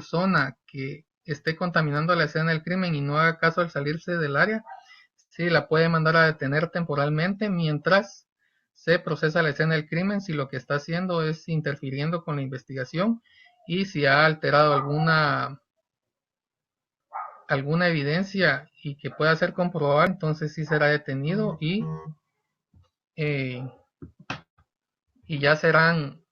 persona que esté contaminando la escena del crimen y no haga caso al salirse del área, sí la puede mandar a detener temporalmente mientras se procesa la escena del crimen si lo que está haciendo es interfiriendo con la investigación y si ha alterado alguna evidencia y que pueda ser comprobada, entonces sí será detenido eh, y ya serán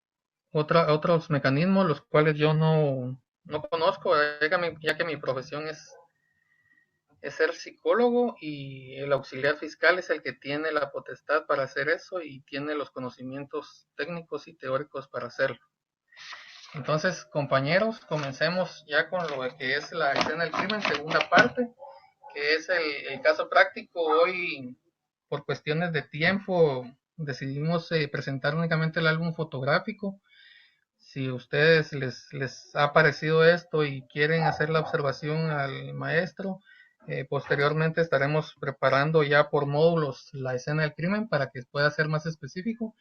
otros mecanismos los cuales yo no conozco, ya que mi profesión es ser psicólogo y el auxiliar fiscal es el que tiene la potestad para hacer eso y tiene los conocimientos técnicos y teóricos para hacerlo. Entonces, compañeros, comencemos ya con lo que es la escena del crimen, segunda parte, que es el caso práctico. Hoy, por cuestiones de tiempo, decidimos presentar únicamente el álbum fotográfico. Si a ustedes les ha parecido esto y quieren hacer la observación al maestro, posteriormente estaremos preparando ya por módulos la escena del crimen para que pueda ser más específico,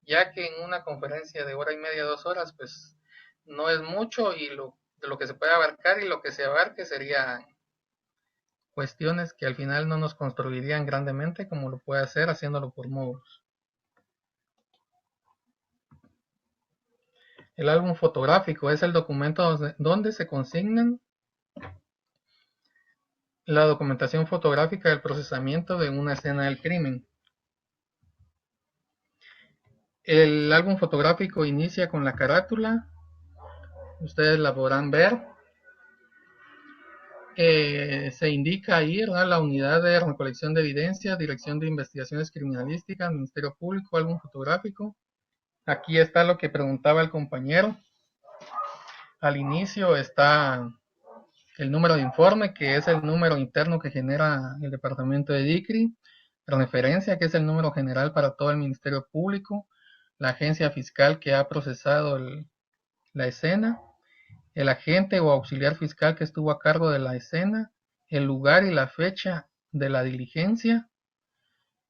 ya que en una conferencia de hora y media, 2 horas, pues no es mucho y de lo que se puede abarcar y lo que se abarque serían cuestiones que al final no nos construirían grandemente como lo puede hacer haciéndolo por módulos. El álbum fotográfico es el documento donde se consignan la documentación fotográfica del procesamiento de una escena del crimen. El álbum fotográfico inicia con la carátula, ustedes la podrán ver. Se indica ahí, ¿verdad?, la unidad de recolección de evidencia, Dirección de Investigaciones Criminalísticas, Ministerio Público, álbum fotográfico. Aquí está lo que preguntaba el compañero. Al inicio está el número de informe, que es el número interno que genera el departamento de DICRI, referencia, que es el número general para todo el Ministerio Público, la agencia fiscal que ha procesado la escena, el agente o auxiliar fiscal que estuvo a cargo de la escena, el lugar y la fecha de la diligencia,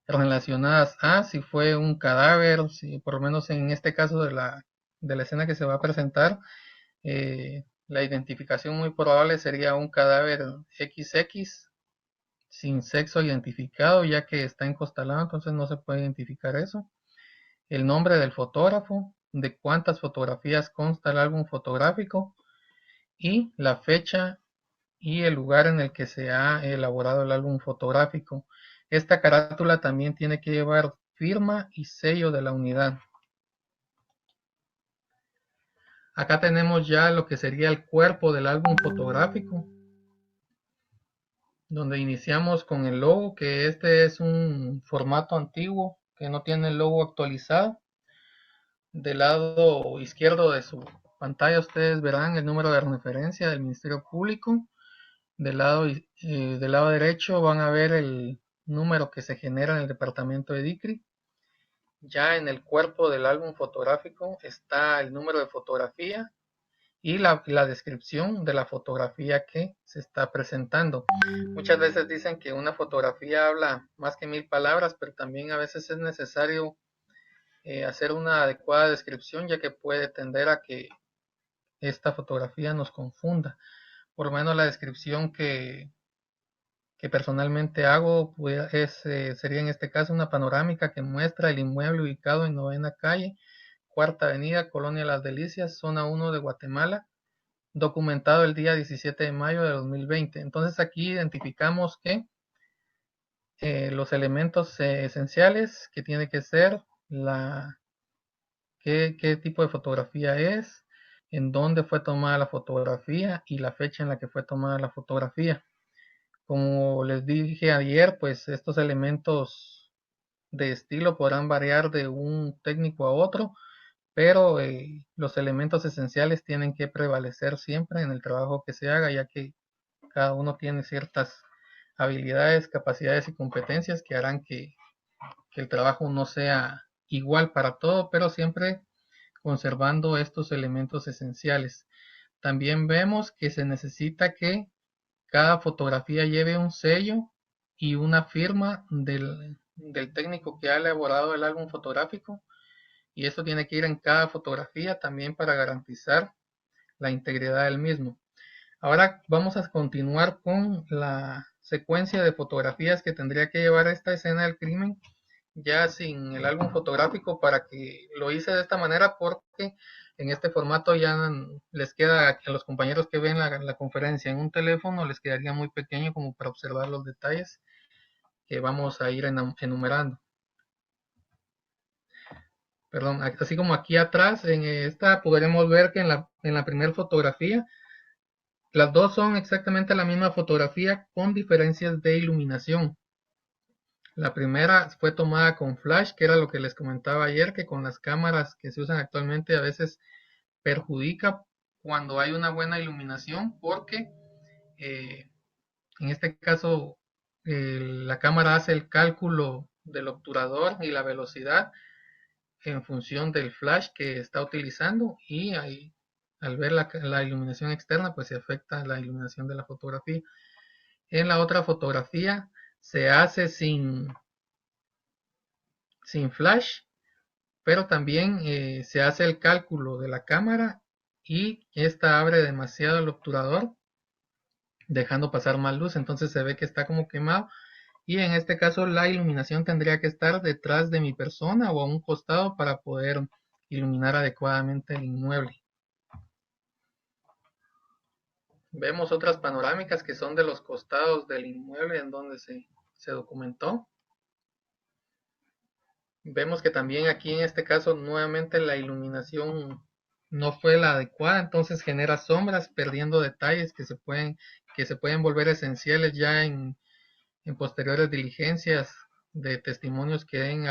relacionadas a si fue un cadáver, si por lo menos en este caso de la escena que se va a presentar, la identificación muy probable sería un cadáver XX sin sexo identificado, ya que está encostalado, entonces no se puede identificar eso. El nombre del fotógrafo, de cuántas fotografías consta el álbum fotográfico y la fecha y el lugar en el que se ha elaborado el álbum fotográfico. Esta carátula también tiene que llevar firma y sello de la unidad. Acá tenemos ya lo que sería el cuerpo del álbum fotográfico, donde iniciamos con el logo, que este es un formato antiguo que no tiene el logo actualizado. Del lado izquierdo de su pantalla ustedes verán el número de referencia del Ministerio Público. Del lado derecho van a ver el número que se genera en el departamento de DICRI. Ya en el cuerpo del álbum fotográfico está el número de fotografía y la descripción de la fotografía que se está presentando. Muchas veces dicen que una fotografía habla más que 1000 palabras, pero también a veces es necesario hacer una adecuada descripción, ya que puede tender a que esta fotografía nos confunda. Por lo menos la descripción que personalmente hago sería en este caso una panorámica que muestra el inmueble ubicado en Novena Calle, Cuarta Avenida, Colonia Las Delicias, zona 1 de Guatemala, documentado el día 17 de mayo de 2020. Entonces aquí identificamos que los elementos esenciales que tiene que ser qué tipo de fotografía es, en dónde fue tomada la fotografía y la fecha en la que fue tomada la fotografía. Como les dije ayer, pues estos elementos de estilo podrán variar de un técnico a otro, pero los elementos esenciales tienen que prevalecer siempre en el trabajo que se haga, ya que cada uno tiene ciertas habilidades, capacidades y competencias que harán que el trabajo no sea igual para todo, pero siempre conservando estos elementos esenciales. También vemos que se necesita que cada fotografía lleve un sello y una firma del técnico que ha elaborado el álbum fotográfico, y esto tiene que ir en cada fotografía también para garantizar la integridad del mismo. Ahora vamos a continuar con la secuencia de fotografías que tendría que llevar esta escena del crimen, ya sin el álbum fotográfico, para que lo hice de esta manera porque en este formato ya les queda a los compañeros que ven la conferencia en un teléfono, les quedaría muy pequeño como para observar los detalles que vamos a ir enumerando. Perdón, así como aquí atrás, en esta podremos ver que en la primera fotografía, las dos son exactamente la misma fotografía con diferencias de iluminación. La primera fue tomada con flash, que era lo que les comentaba ayer, que con las cámaras que se usan actualmente a veces perjudica cuando hay una buena iluminación, porque eh, en este caso la cámara hace el cálculo del obturador y la velocidad en función del flash que está utilizando, y ahí, al ver la iluminación externa, pues se afecta la iluminación de la fotografía. En la otra fotografía se hace sin flash, pero también se hace el cálculo de la cámara y esta abre demasiado el obturador, dejando pasar más luz, entonces se ve que está como quemado, y en este caso la iluminación tendría que estar detrás de mi persona o a un costado para poder iluminar adecuadamente el inmueble. Vemos otras panorámicas que son de los costados del inmueble en donde se documentó. Vemos que también aquí en este caso nuevamente la iluminación no fue la adecuada, entonces genera sombras, perdiendo detalles que se pueden volver esenciales ya en posteriores diligencias de testimonios que den de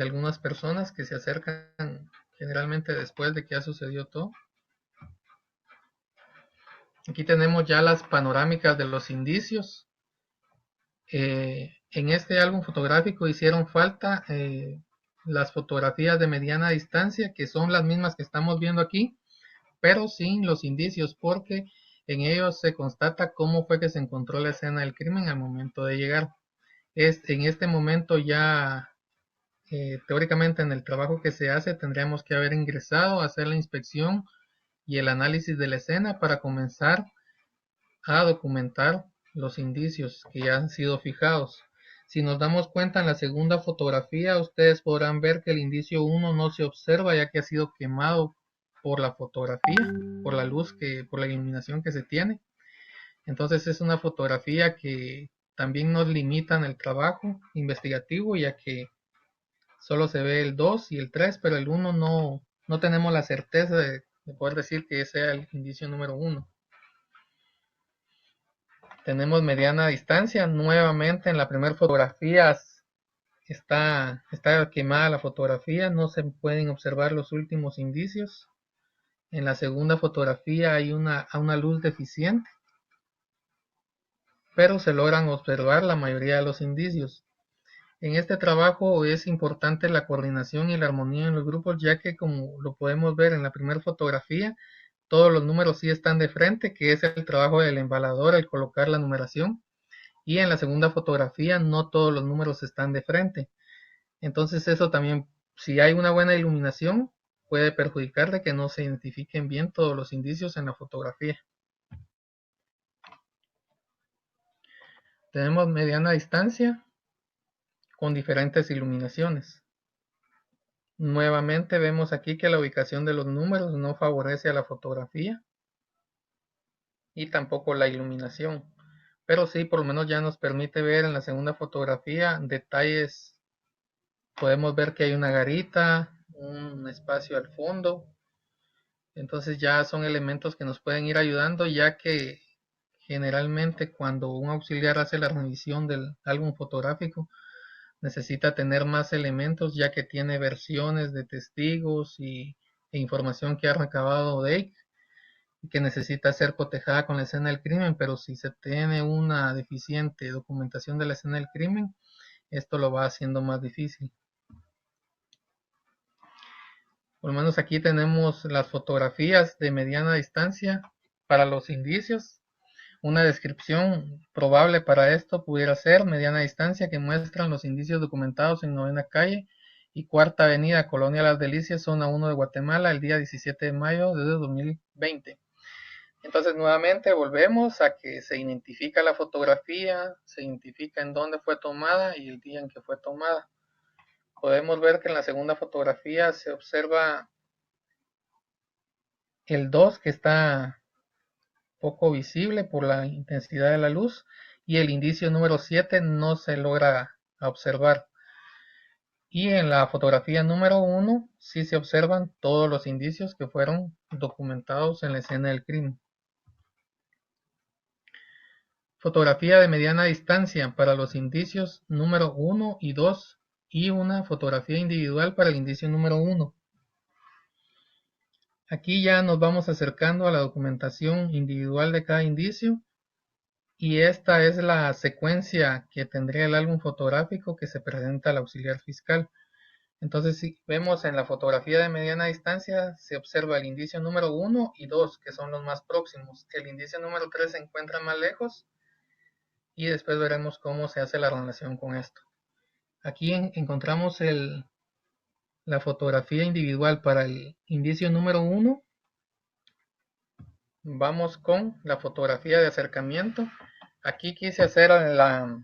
algunas personas que se acercan generalmente después de que ha sucedido todo. Aquí tenemos ya las panorámicas de los indicios. En este álbum fotográfico hicieron falta las fotografías de mediana distancia, que son las mismas que estamos viendo aquí, pero sin los indicios, porque en ellos se constata cómo fue que se encontró la escena del crimen al momento de llegar. En este momento ya, teóricamente en el trabajo que se hace, tendríamos que haber ingresado a hacer la inspección y el análisis de la escena para comenzar a documentar los indicios que ya han sido fijados. Si nos damos cuenta en la segunda fotografía, ustedes podrán ver que el indicio 1 no se observa, ya que ha sido quemado por la fotografía, por la luz por la iluminación que se tiene. Entonces es una fotografía que también nos limita en el trabajo investigativo, ya que solo se ve el 2 y el 3, pero el 1 no tenemos la certeza de poder decir que ese sea el indicio número 1. Tenemos mediana distancia. Nuevamente en la primera fotografía está quemada la fotografía, no se pueden observar los últimos indicios. En la segunda fotografía hay una luz deficiente, pero se logran observar la mayoría de los indicios. En este trabajo es importante la coordinación y la armonía en los grupos, ya que como lo podemos ver en la primera fotografía, todos los números sí están de frente, que es el trabajo del embalador al colocar la numeración. Y en la segunda fotografía no todos los números están de frente. Entonces eso también, si hay una buena iluminación, puede perjudicar de que no se identifiquen bien todos los indicios en la fotografía. Tenemos mediana distancia con diferentes iluminaciones. Nuevamente vemos aquí que la ubicación de los números no favorece a la fotografía y tampoco la iluminación, pero sí por lo menos ya nos permite ver en la segunda fotografía detalles. Podemos ver que hay una garita, un espacio al fondo, entonces ya son elementos que nos pueden ir ayudando, ya que generalmente cuando un auxiliar hace la revisión del álbum fotográfico necesita tener más elementos, ya que tiene versiones de testigos e información que ha recabado de él y que necesita ser cotejada con la escena del crimen, pero si se tiene una deficiente documentación de la escena del crimen, esto lo va haciendo más difícil. Por lo menos aquí tenemos las fotografías de mediana distancia para los indicios. Una descripción probable para esto pudiera ser mediana distancia, que muestran los indicios documentados en Novena Calle y Cuarta Avenida, Colonia Las Delicias, zona 1 de Guatemala, el día 17 de mayo de 2020. Entonces nuevamente volvemos a que se identifica la fotografía, se identifica en dónde fue tomada y el día en que fue tomada. Podemos ver que en la segunda fotografía se observa el 2 que está poco visible por la intensidad de la luz y el indicio número 7 no se logra observar. Y en la fotografía número 1 sí se observan todos los indicios que fueron documentados en la escena del crimen. Fotografía de mediana distancia para los indicios número 1 y 2 y una fotografía individual para el indicio número 1. Aquí ya nos vamos acercando a la documentación individual de cada indicio y esta es la secuencia que tendría el álbum fotográfico que se presenta al auxiliar fiscal. Entonces, si vemos en la fotografía de mediana distancia, se observa el indicio número 1 y 2, que son los más próximos. El indicio número 3 se encuentra más lejos y después veremos cómo se hace la relación con esto. Aquí encontramos la fotografía individual para el indicio número 1. Vamos con la fotografía de acercamiento. Aquí quise hacer la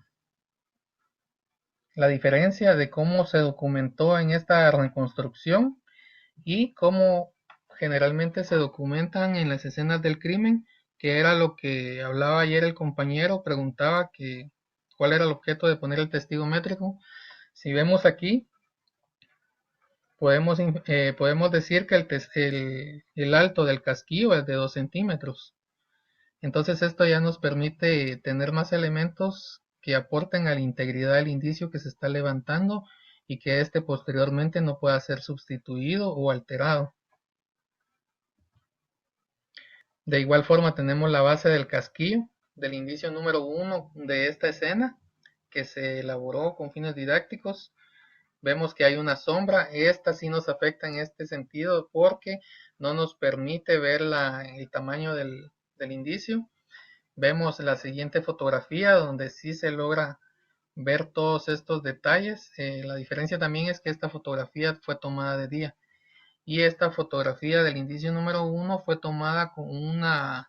diferencia de cómo se documentó en esta reconstrucción y cómo generalmente se documentan en las escenas del crimen, que era lo que hablaba ayer el compañero, preguntaba que cuál era el objeto de poner el testigo métrico. Si vemos aquí, podemos decir que el alto del casquillo es de 2 centímetros. Entonces esto ya nos permite tener más elementos que aporten a la integridad del indicio que se está levantando y que éste posteriormente no pueda ser sustituido o alterado. De igual forma tenemos la base del casquillo del indicio número 1 de esta escena que se elaboró con fines didácticos. Vemos que hay una sombra, esta sí nos afecta en este sentido porque no nos permite ver el tamaño del indicio. Vemos la siguiente fotografía donde sí se logra ver todos estos detalles. La diferencia también es que esta fotografía fue tomada de día y esta fotografía del indicio número 1 fue tomada con una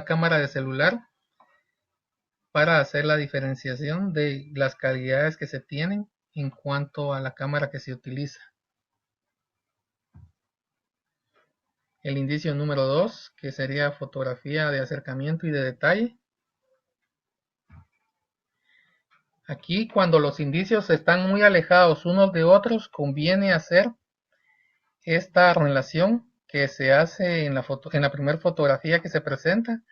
cámara de celular para hacer la diferenciación de las calidades que se tienen en cuanto a la cámara que se utiliza. El indicio número 2, que sería fotografía de acercamiento y de detalle. Aquí, cuando los indicios están muy alejados unos de otros, conviene hacer esta relación que se hace en la primera fotografía que se presenta,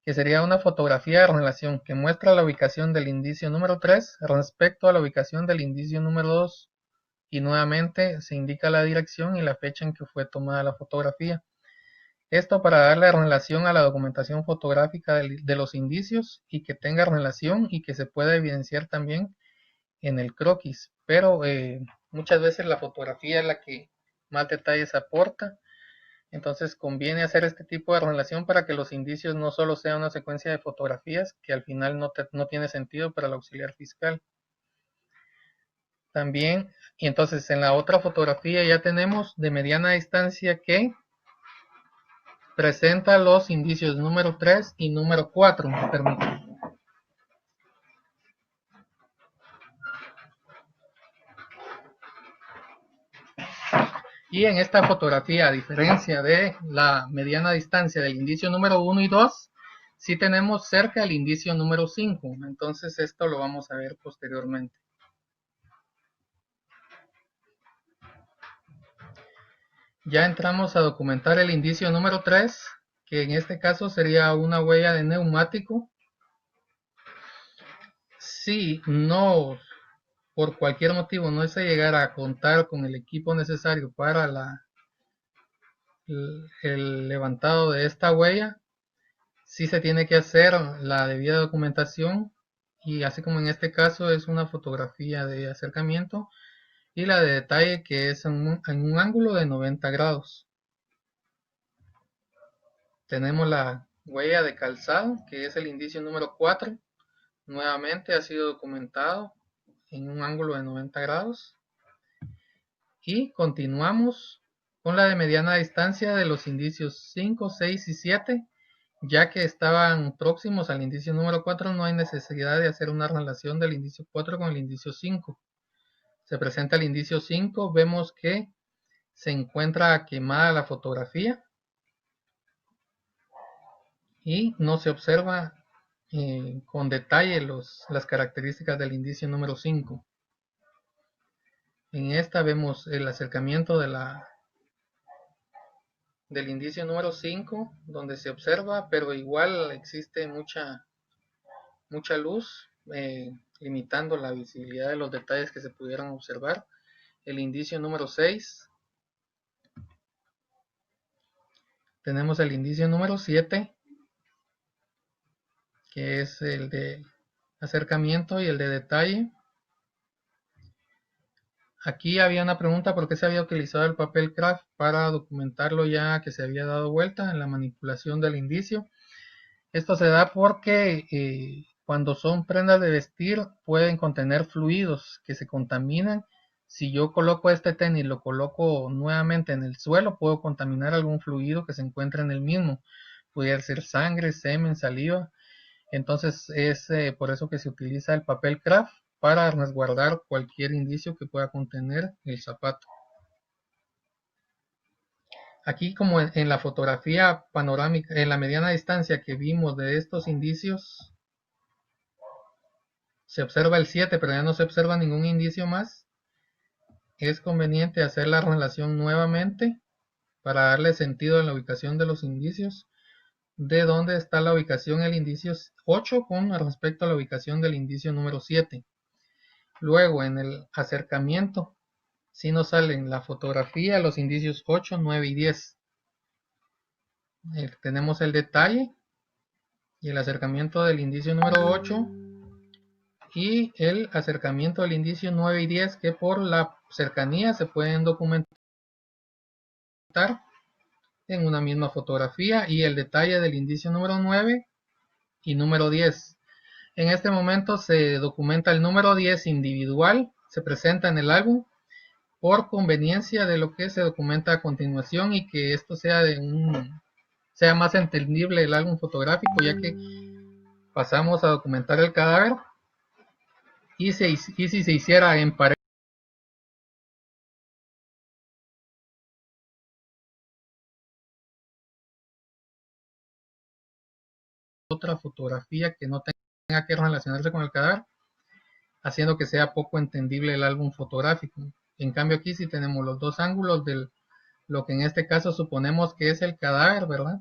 que sería una fotografía de relación que muestra la ubicación del indicio número 3 respecto a la ubicación del indicio número 2 y nuevamente se indica la dirección y la fecha en que fue tomada la fotografía. Esto para darle relación a la documentación fotográfica de los indicios y que tenga relación y que se pueda evidenciar también en el croquis, pero muchas veces la fotografía es la que más detalles aporta. Entonces conviene hacer este tipo de relación para que los indicios no solo sean una secuencia de fotografías que al final no tiene sentido para el auxiliar fiscal. También, y entonces en la otra fotografía ya tenemos de mediana distancia que presenta los indicios número 3 y número 4. Permítanme. Y en esta fotografía, a diferencia de la mediana distancia del indicio número 1 y 2, sí tenemos cerca el indicio número 5. Entonces esto lo vamos a ver posteriormente. Ya entramos a documentar el indicio número 3, que en este caso sería una huella de neumático. Si no, por cualquier motivo, no se llegara a contar con el equipo necesario para el levantado de esta huella, sí se tiene que hacer la debida documentación y así como en este caso es una fotografía de acercamiento y la de detalle que es en un ángulo de 90 grados. Tenemos la huella de calzado que es el indicio número 4. Nuevamente ha sido documentado en un ángulo de 90 grados. Y continuamos con la de mediana distancia de los indicios 5, 6 y 7, ya que estaban próximos al indicio número 4, no hay necesidad de hacer una relación del indicio 4 con el indicio 5. Se presenta el indicio 5, vemos que se encuentra quemada la fotografía y no se observa con detalle las características del indicio número 5. En esta vemos el acercamiento del indicio número 5, donde se observa, pero igual existe mucha luz, limitando la visibilidad de los detalles que se pudieran observar. El indicio número 6. Tenemos el indicio número 7, que es el de acercamiento y el de detalle. Aquí había una pregunta: ¿por qué se había utilizado el papel craft para documentarlo ya que se había dado vuelta en la manipulación del indicio? Esto se da porque cuando son prendas de vestir pueden contener fluidos que se contaminan. Si yo coloco este tenis y lo coloco nuevamente en el suelo, puedo contaminar algún fluido que se encuentra en el mismo. Pudiera ser sangre, semen, saliva. Entonces es por eso que se utiliza el papel craft, para resguardar cualquier indicio que pueda contener el zapato. Aquí, como en la fotografía panorámica, en la mediana distancia que vimos de estos indicios, se observa el 7, pero ya no se observa ningún indicio más. Es conveniente hacer la relación nuevamente para darle sentido a la ubicación de los indicios, de dónde está la ubicación del indicio 8 con respecto a la ubicación del indicio número 7. Luego, en el acercamiento, si nos salen la fotografía, los indicios 8, 9 y 10. Tenemos el detalle y el acercamiento del indicio número 8 y el acercamiento del indicio 9 y 10, que por la cercanía se pueden documentar en una misma fotografía, y el detalle del indicio número 9 y número 10. En este momento se documenta el número 10 individual, se presenta en el álbum por conveniencia de lo que se documenta a continuación, y que esto sea sea más entendible el álbum fotográfico, ya que pasamos a documentar el cadáver, y si se hiciera en pared otra fotografía que no tenga que relacionarse con el cadáver, haciendo que sea poco entendible el álbum fotográfico. En cambio, aquí sí tenemos los dos ángulos de lo que en este caso suponemos que es el cadáver, ¿verdad?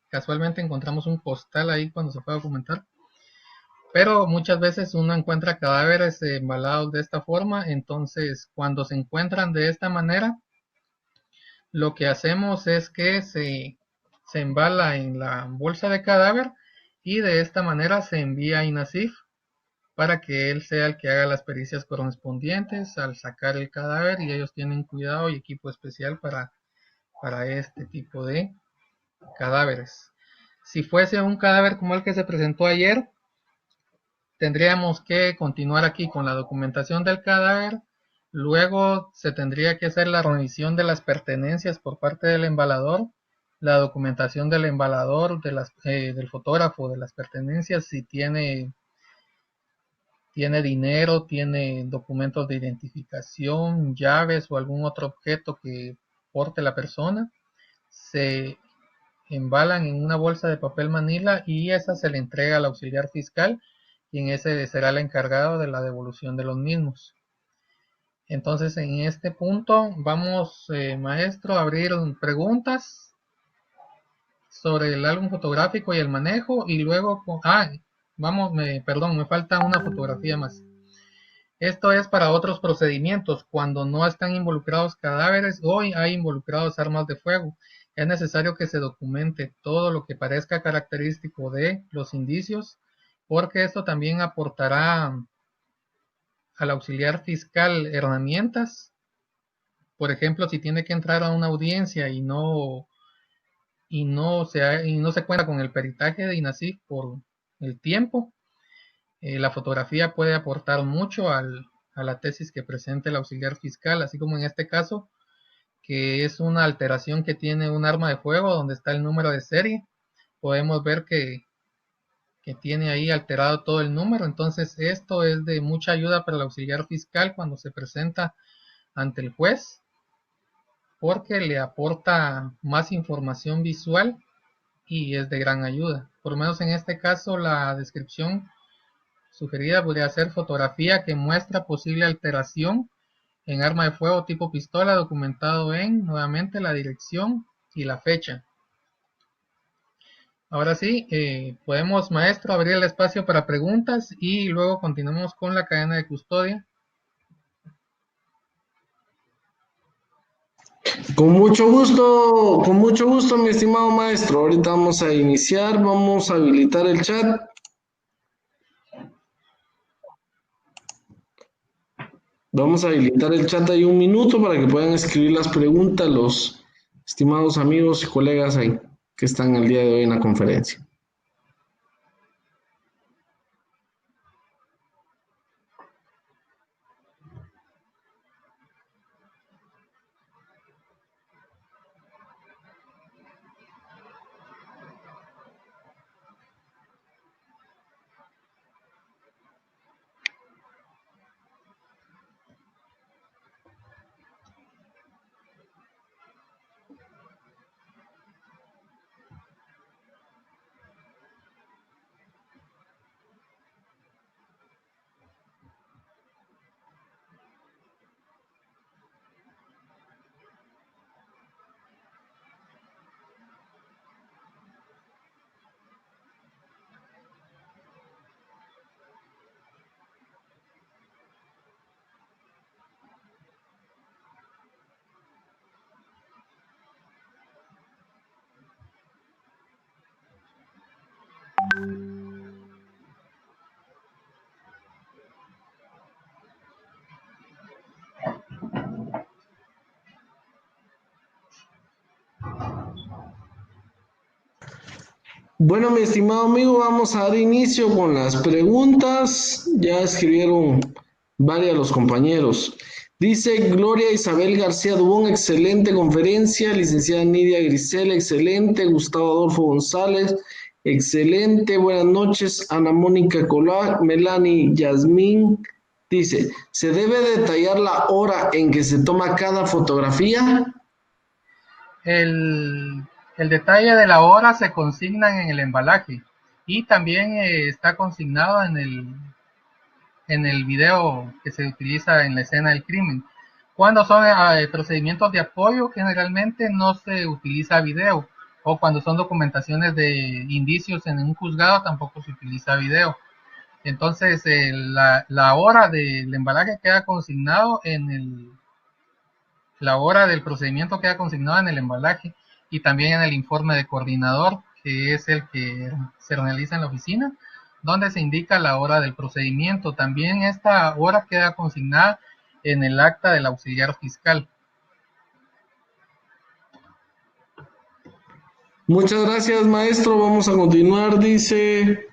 Casualmente encontramos un costal ahí cuando se fue a documentar, pero muchas veces uno encuentra cadáveres embalados de esta forma. Entonces, cuando se encuentran de esta manera, lo que hacemos es que se embala en la bolsa de cadáver, y de esta manera se envía a INASIF para que él sea el que haga las pericias correspondientes al sacar el cadáver, y ellos tienen cuidado y equipo especial para este tipo de cadáveres. Si fuese un cadáver como el que se presentó ayer, tendríamos que continuar aquí con la documentación del cadáver. Luego se tendría que hacer la revisión de las pertenencias por parte del embalador, la documentación del embalador, del fotógrafo, de las pertenencias, si tiene dinero, tiene documentos de identificación, llaves o algún otro objeto que porte la persona. Se embalan en una bolsa de papel manila, y esa se le entrega al auxiliar fiscal, quien ese será el encargado de la devolución de los mismos. Entonces, en este punto vamos, maestro, a abrir preguntas sobre el álbum fotográfico y el manejo, y luego perdón, me falta una fotografía más. Esto es para otros procedimientos, cuando no están involucrados cadáveres o hay involucrados armas de fuego. Es necesario que se documente todo lo que parezca característico de los indicios, porque esto también aportará al auxiliar fiscal herramientas. Por ejemplo, si tiene que entrar a una audiencia y no se cuenta con el peritaje de INASIF por el tiempo, la fotografía puede aportar mucho a la tesis que presente el auxiliar fiscal, así como en este caso, que es una alteración que tiene un arma de fuego donde está el número de serie. Podemos ver que tiene ahí alterado todo el número. Entonces esto es de mucha ayuda para el auxiliar fiscal cuando se presenta ante el juez, porque le aporta más información visual y es de gran ayuda. Por lo menos en este caso la descripción sugerida podría ser fotografía que muestra posible alteración en arma de fuego tipo pistola, documentado en nuevamente la dirección y la fecha. Ahora sí, podemos, maestro, abrir el espacio para preguntas y luego continuamos con la cadena de custodia. Con mucho gusto, mi estimado maestro. Ahorita vamos a iniciar, vamos a habilitar el chat. Vamos a habilitar el chat ahí un minuto para que puedan escribir las preguntas los estimados amigos y colegas ahí que están el día de hoy en la conferencia. Bueno, mi estimado amigo, vamos a dar inicio con las preguntas. Ya escribieron varios los compañeros. Dice Gloria Isabel García Dubón, excelente conferencia. Licenciada Nidia Grisel, excelente. Gustavo Adolfo González, excelente. Buenas noches. Ana Mónica Colá, Melanie Yasmín. Dice, ¿se debe detallar la hora en que se toma cada fotografía? El detalle de la hora se consigna en el embalaje y también está consignado en el video que se utiliza en la escena del crimen. Cuando son procedimientos de apoyo, generalmente no se utiliza video, o cuando son documentaciones de indicios en un juzgado, tampoco se utiliza video. Entonces, la hora del embalaje queda consignado la hora del procedimiento queda consignada en el embalaje y también en el informe de coordinador, que es el que se realiza en la oficina, donde se indica la hora del procedimiento. También esta hora queda consignada en el acta del auxiliar fiscal. Muchas gracias, maestro. Vamos a continuar. Dice,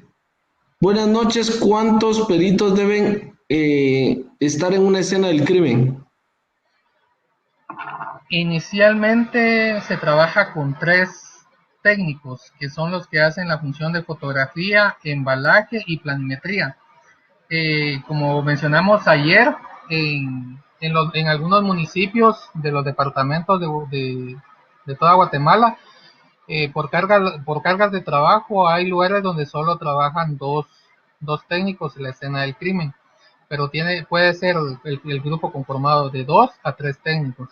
buenas noches. ¿Cuántos peritos deben estar en una escena del crimen? Inicialmente se trabaja con 3 técnicos, que son los que hacen la función de fotografía, embalaje y planimetría. Como mencionamos ayer, en algunos municipios de los departamentos de toda Guatemala, por cargas de trabajo hay lugares donde solo trabajan dos técnicos en la escena del crimen, pero puede ser el grupo conformado de 2 a 3 técnicos.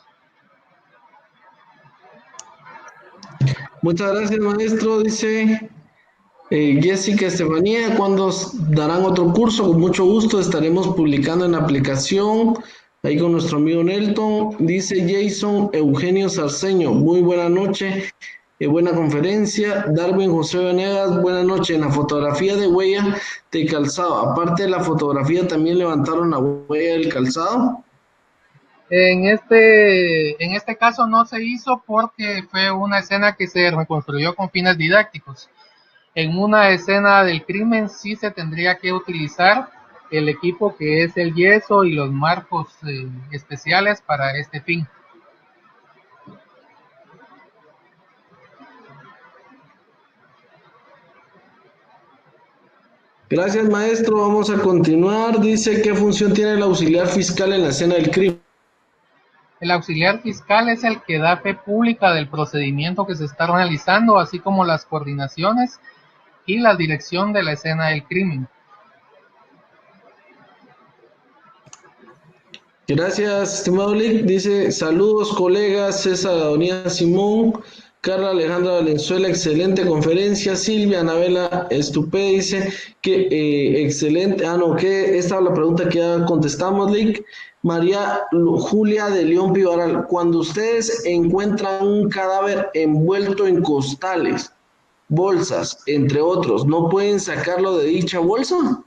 Muchas gracias, maestro. Dice Jessica Estefanía, ¿cuándo darán otro curso? Con mucho gusto estaremos publicando en la aplicación. Ahí con nuestro amigo Nelton. Dice Jason Eugenio Sarceño, muy buena noche. Buena conferencia. Darwin José Venegas, buenas noches. En la fotografía de huella de calzado, aparte de la fotografía, también levantaron la huella del calzado. En este caso no se hizo porque fue una escena que se reconstruyó con fines didácticos. En una escena del crimen sí se tendría que utilizar el equipo que es el yeso y los marcos especiales para este fin. Gracias, maestro. Vamos a continuar. Dice, ¿qué función tiene el auxiliar fiscal en la escena del crimen? El auxiliar fiscal es el que da fe pública del procedimiento que se está realizando, así como las coordinaciones y la dirección de la escena del crimen. Gracias, estimado Lick. Dice, saludos, colegas. César Adonía Simón, Carla Alejandra Valenzuela, excelente conferencia. Silvia Anabela Estupé dice que excelente. No, que esta es la pregunta que ya contestamos, Lick. María Julia de León Pivaral, cuando ustedes encuentran un cadáver envuelto en costales, bolsas, entre otros, ¿no pueden sacarlo de dicha bolsa?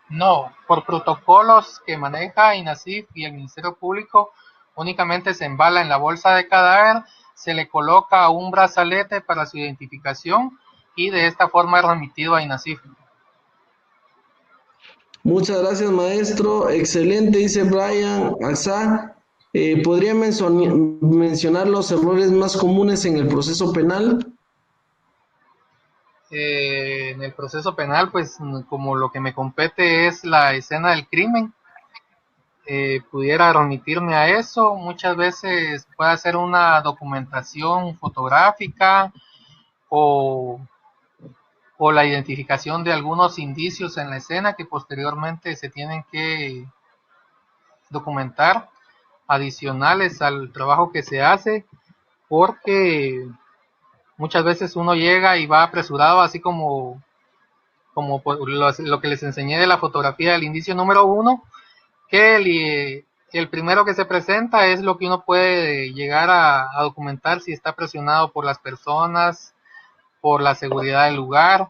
No, por protocolos que maneja INASIF y el Ministerio Público, únicamente se embala en la bolsa de cadáver, se le coloca un brazalete para su identificación y de esta forma es remitido a INASIF. Muchas gracias, maestro. Excelente, dice Brian Axá. ¿Podría mencionar los errores más comunes en el proceso penal? En el proceso penal, pues como lo que me compete es la escena del crimen, pudiera remitirme a eso. Muchas veces puede hacer una documentación fotográfica o, o la identificación de algunos indicios en la escena que posteriormente se tienen que documentar, adicionales al trabajo que se hace, porque muchas veces uno llega y va apresurado, así como lo que les enseñé de la fotografía del indicio número 1, que el primero que se presenta es lo que uno puede llegar a documentar si está presionado por las personas, por la seguridad del lugar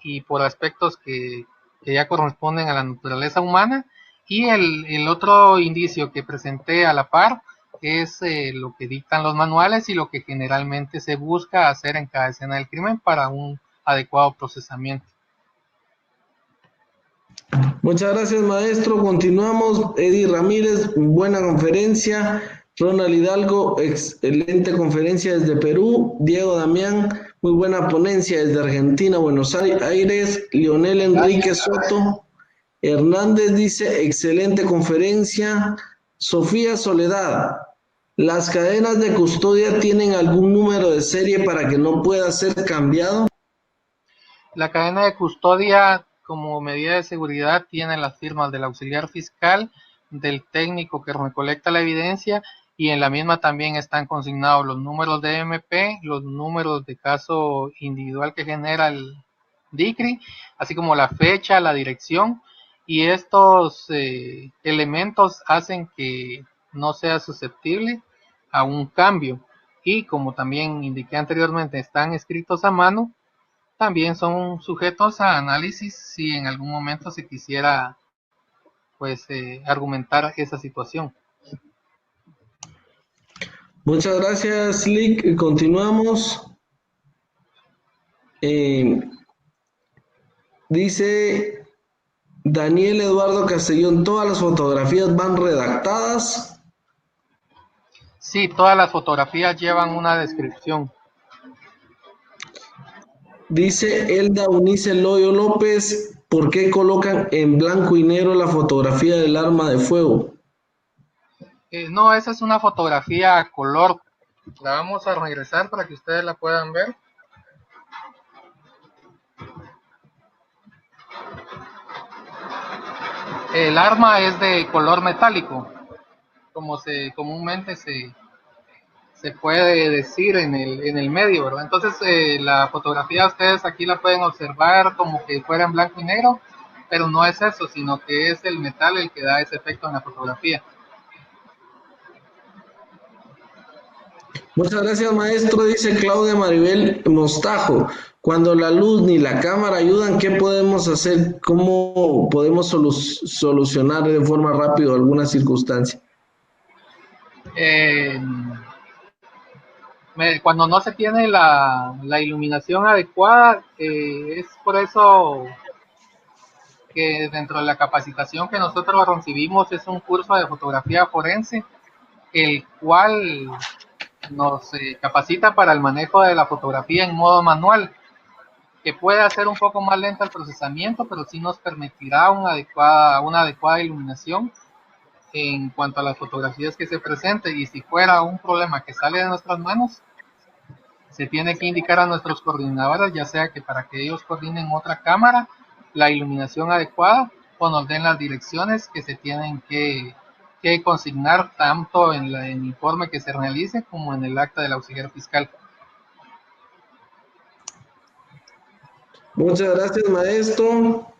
y por aspectos que ya corresponden a la naturaleza humana. Y el otro indicio que presenté a la par es lo que dictan los manuales y lo que generalmente se busca hacer en cada escena del crimen para un adecuado procesamiento. Muchas gracias, maestro. Continuamos. Eddie Ramírez, buena conferencia. Ronald Hidalgo, excelente conferencia desde Perú. Diego Damián, muy buena ponencia desde Argentina, Buenos Aires. Leonel Enrique Soto Hernández dice, excelente conferencia. Sofía Soledad, ¿las cadenas de custodia tienen algún número de serie para que no pueda ser cambiado? La cadena de custodia, como medida de seguridad, tiene las firmas del auxiliar fiscal, del técnico que recolecta la evidencia, y en la misma también están consignados los números de MP, los números de caso individual que genera el DICRI, así como la fecha, la dirección, y estos elementos hacen que no sea susceptible a un cambio. Y como también indiqué anteriormente, están escritos a mano, también son sujetos a análisis si en algún momento se quisiera pues argumentar esa situación. Muchas gracias, Lick. Continuamos. Dice Daniel Eduardo Castellón, ¿todas las fotografías van redactadas? Sí, todas las fotografías llevan una descripción. Dice Elda Unice Loyo López, ¿por qué colocan en blanco y negro la fotografía del arma de fuego? No, esa es una fotografía a color. La vamos a regresar para que ustedes la puedan ver. El arma es de color metálico, como comúnmente se puede decir en el medio, ¿verdad? Entonces la fotografía ustedes aquí la pueden observar como que fuera en blanco y negro, pero no es eso, sino que es el metal el que da ese efecto en la fotografía. Muchas gracias, maestro, dice Claudia Maribel Mostajo. Cuando la luz ni la cámara ayudan, ¿qué podemos hacer? ¿Cómo podemos solucionar de forma rápida alguna circunstancia? Cuando no se tiene la iluminación adecuada, es por eso que dentro de la capacitación que nosotros recibimos es un curso de fotografía forense, el cual nos capacita para el manejo de la fotografía en modo manual. que puede hacer un poco más lento el procesamiento, pero sí nos permitirá una adecuada iluminación en cuanto a las fotografías que se presenten. Y si fuera un problema que sale de nuestras manos, se tiene que indicar a nuestros coordinadores, ya sea que para que ellos coordinen otra cámara, la iluminación adecuada, o nos den las direcciones que se tienen que consignar tanto en el informe que se realice como en el acta del auxiliar fiscal. Muchas gracias, maestro.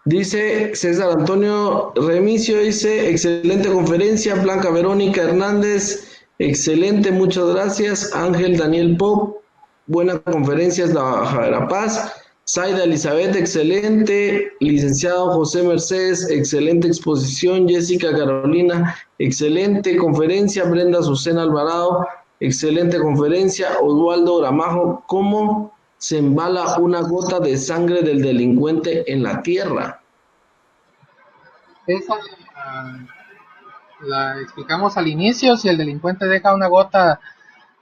Dice César Antonio Remicio, dice, excelente conferencia. Blanca Verónica Hernández, excelente, muchas gracias. Ángel Daniel Pop, buena conferencia, es la Paz. Zaida Elizabeth, excelente. Licenciado José Mercedes, excelente exposición. Jessica Carolina, excelente conferencia. Brenda Azucena Alvarado, excelente conferencia. Oswaldo Gramajo, ¿cómo se embala una gota de sangre del delincuente en la tierra? Esa la explicamos al inicio. Si el delincuente deja una gota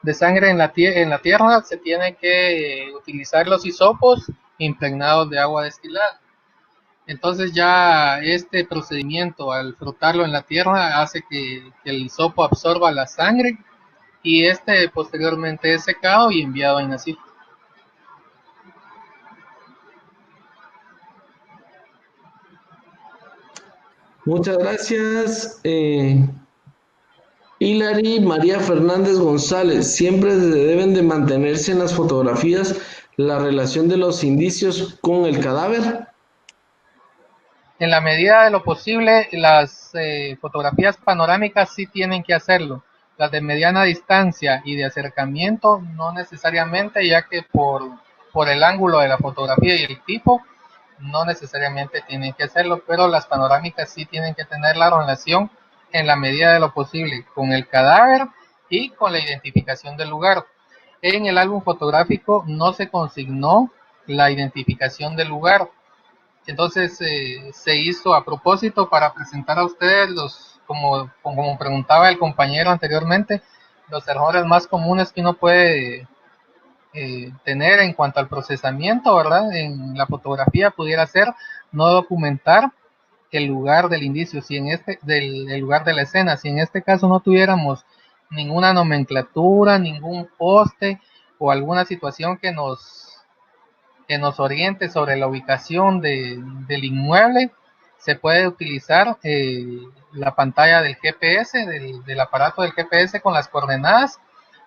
de sangre en la tierra, se tiene que utilizar los hisopos impregnados de agua destilada. Entonces ya este procedimiento, al frotarlo en la tierra, hace que el hisopo absorba la sangre y este posteriormente es secado y enviado a INACIF. Muchas gracias. Hilary María Fernández González, siempre deben de mantenerse en las fotografías la relación de los indicios con el cadáver. En la medida de lo posible, las fotografías panorámicas sí tienen que hacerlo. Las de mediana distancia y de acercamiento no necesariamente, ya que por el ángulo de la fotografía y el tipo, no necesariamente tienen que hacerlo, pero las panorámicas sí tienen que tener la relación en la medida de lo posible con el cadáver y con la identificación del lugar. En el álbum fotográfico no se consignó la identificación del lugar, entonces se hizo a propósito para presentar a ustedes como preguntaba el compañero anteriormente, los errores más comunes que uno puede tener en cuanto al procesamiento, ¿verdad? En la fotografía pudiera ser no documentar el lugar del indicio, si en el lugar de la escena, si en este caso no tuviéramos ninguna nomenclatura, ningún poste o alguna situación que nos oriente sobre la ubicación del inmueble, se puede utilizar la pantalla del GPS, del aparato del GPS con las coordenadas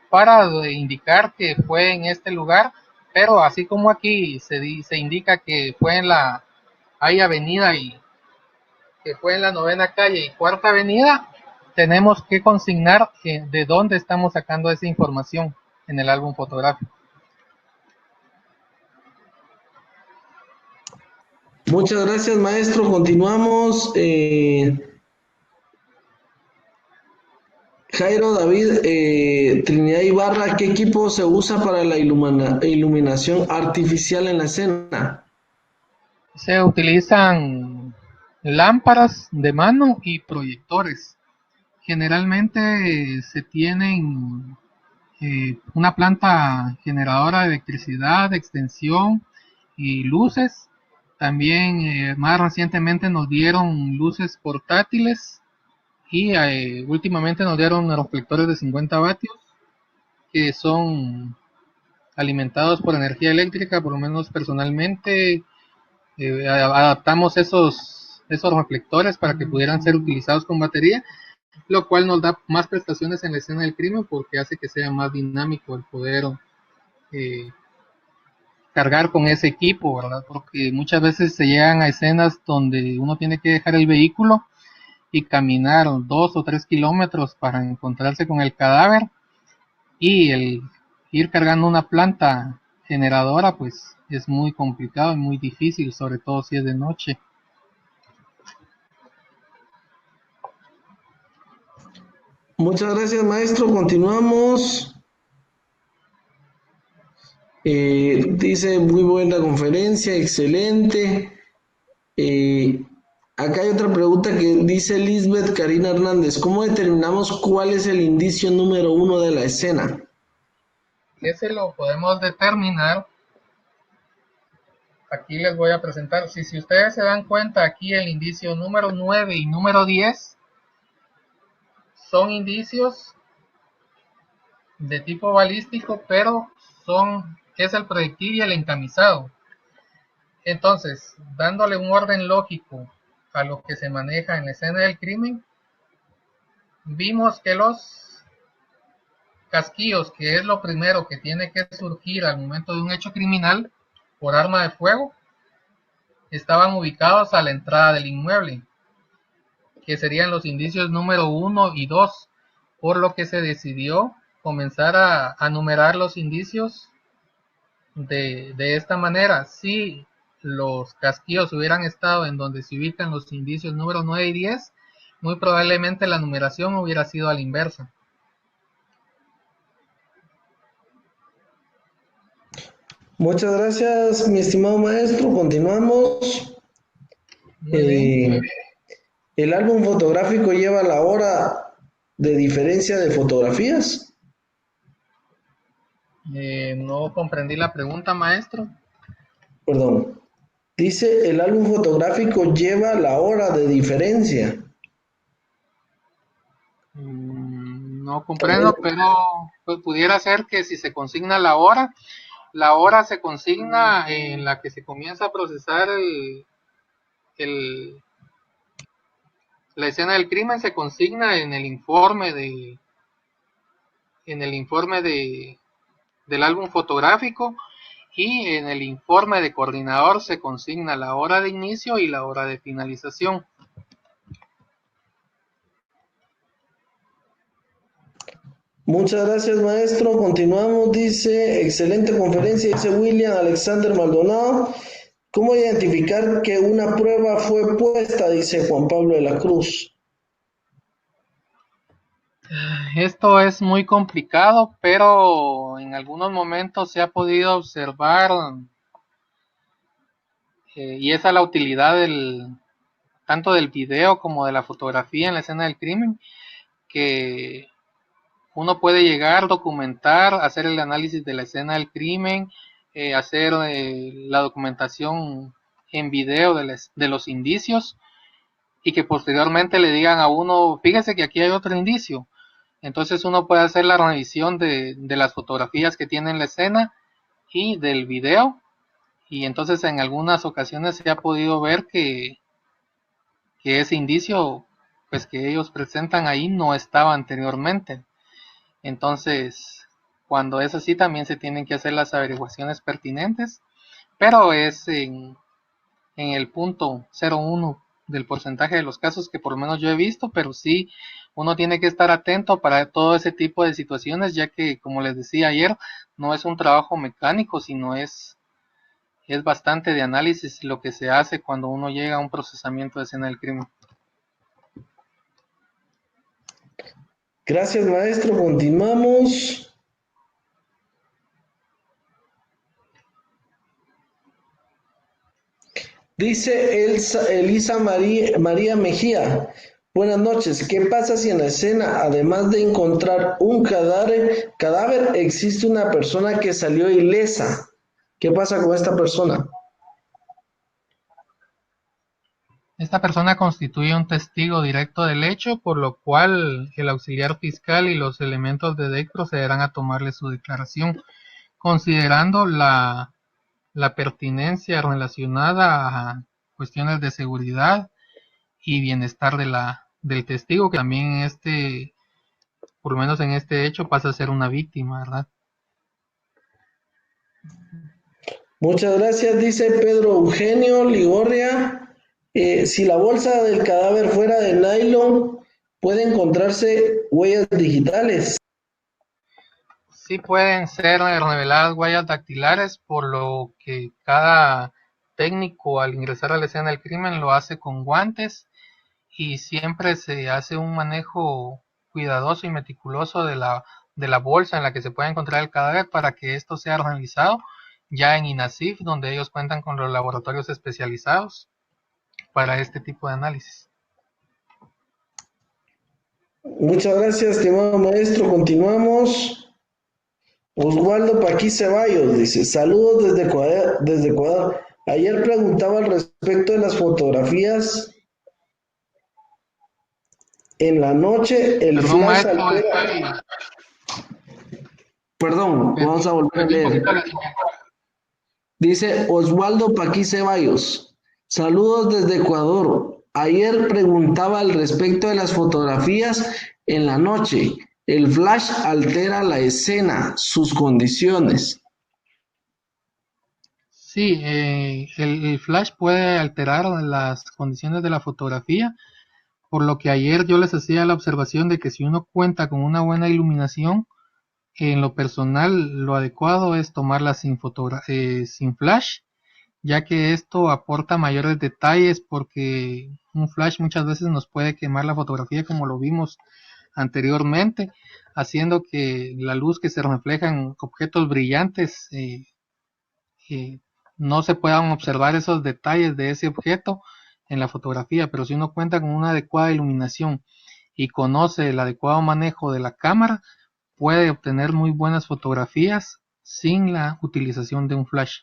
para indicar que fue en este lugar, pero así como aquí se indica que fue en la hay avenida y que fue en la 9ª calle y 4ª avenida, tenemos que consignar de dónde estamos sacando esa información en el álbum fotográfico. Muchas gracias, maestro. Continuamos. Jairo David Trinidad Ibarra, ¿qué equipo se usa para la iluminación artificial en la escena? Se utilizan lámparas de mano y proyectores. Generalmente se tienen una planta generadora de electricidad, de extensión y luces. También más recientemente nos dieron luces portátiles y últimamente nos dieron reflectores de 50 vatios que son alimentados por energía eléctrica. Por lo menos personalmente adaptamos esos reflectores para que pudieran ser utilizados con batería, lo cual nos da más prestaciones en la escena del crimen porque hace que sea más dinámico el poder eh, cargar con ese equipo, ¿verdad? Porque muchas veces se llegan a escenas donde uno tiene que dejar el vehículo y caminar 2 o 3 kilómetros para encontrarse con el cadáver, y el ir cargando una planta generadora pues es muy complicado y muy difícil, sobre todo si es de noche. Muchas gracias, maestro. Continuamos. Dice, muy buena conferencia, excelente. Acá hay otra pregunta que dice Lisbeth Karina Hernández, ¿cómo determinamos cuál es el indicio número 1 de la escena? ese lo podemos determinar. Aquí les voy a presentar, si ustedes se dan cuenta, aquí el indicio número 9 y número 10 son indicios de tipo balístico, pero es el proyectil y el encamisado. Entonces, dándole un orden lógico a lo que se maneja en la escena del crimen, vimos que los casquillos, que es lo primero que tiene que surgir al momento de un hecho criminal por arma de fuego, estaban ubicados a la entrada del inmueble, que serían los indicios número 1 y 2, por lo que se decidió comenzar a numerar los indicios de esta manera. Si los casquillos hubieran estado en donde se ubican los indicios número 9 y 10, muy probablemente la numeración hubiera sido a la inversa. Muchas gracias, mi estimado maestro. Continuamos. Muy bien. Eh, ¿El álbum fotográfico lleva la hora de diferencia de fotografías? No comprendí la pregunta, maestro. Perdón. Dice, el álbum fotográfico lleva la hora de diferencia. No comprendo, pero pues, pudiera ser que si se consigna la hora se consigna en la que se comienza a procesar el, la escena del crimen, se consigna en el informe del álbum fotográfico, y en el informe de coordinador se consigna la hora de inicio y la hora de finalización. Muchas gracias, maestro. Continuamos. Dice, excelente conferencia. Dice William Alexander Maldonado. ¿Cómo identificar que una prueba fue puesta? Dice Juan Pablo de la Cruz. Esto es muy complicado, pero en algunos momentos se ha podido observar, y esa es la utilidad tanto del video como de la fotografía en la escena del crimen, que uno puede llegar, documentar, hacer el análisis de la escena del crimen, hacer la documentación en video de los indicios, y que posteriormente le digan a uno, fíjese que aquí hay otro indicio. Entonces uno puede hacer la revisión de las fotografías que tiene en la escena y del video, y entonces en algunas ocasiones se ha podido ver que ese indicio pues que ellos presentan ahí no estaba anteriormente. Entonces, cuando es así, también se tienen que hacer las averiguaciones pertinentes, pero es en el punto 0,1 del porcentaje de los casos que por lo menos yo he visto, pero sí uno tiene que estar atento para todo ese tipo de situaciones, ya que, como les decía ayer, no es un trabajo mecánico, sino es bastante de análisis lo que se hace cuando uno llega a un procesamiento de escena del crimen. Gracias, maestro. Continuamos. Dice Elisa María Mejía. Buenas noches. ¿Qué pasa si en la escena, además de encontrar un cadáver, existe una persona que salió ilesa? ¿Qué pasa con esta persona? Esta persona constituye un testigo directo del hecho, por lo cual el auxiliar fiscal y los elementos de DEC procederán a tomarle su declaración, considerando la pertinencia relacionada a cuestiones de seguridad y bienestar del testigo, que también por lo menos en este hecho, pasa a ser una víctima, ¿verdad? Muchas gracias, dice Pedro Eugenio Ligorria. Si la bolsa del cadáver fuera de nylon, puede encontrarse huellas digitales. Sí pueden ser reveladas huellas dactilares, por lo que cada técnico al ingresar a la escena del crimen lo hace con guantes, y siempre se hace un manejo cuidadoso y meticuloso de la bolsa en la que se puede encontrar el cadáver, para que esto sea realizado ya en INASIF, donde ellos cuentan con los laboratorios especializados para este tipo de análisis. Muchas gracias, estimado maestro. Continuamos. Oswaldo Paquí Ceballos dice, saludos desde Ecuador. Ayer preguntaba al respecto de las fotografías en la noche, el Perdón, flash maestro, altera. Perdón, vamos a volver a perdí un leer. poquito la señal. Dice Oswaldo Paquí Ceballos, saludos desde Ecuador. Ayer preguntaba al respecto de las fotografías en la noche. El flash altera la escena, sus condiciones. Sí, el flash puede alterar las condiciones de la fotografía, por lo que ayer yo les hacía la observación de que si uno cuenta con una buena iluminación, en lo personal lo adecuado es tomarla sin flash, ya que esto aporta mayores detalles porque un flash muchas veces nos puede quemar la fotografía como lo vimos anteriormente, haciendo que la luz que se refleja en objetos brillantes eh, no se puedan observar esos detalles de ese objeto en la fotografía, pero si uno cuenta con una adecuada iluminación y conoce el adecuado manejo de la cámara, puede obtener muy buenas fotografías sin la utilización de un flash.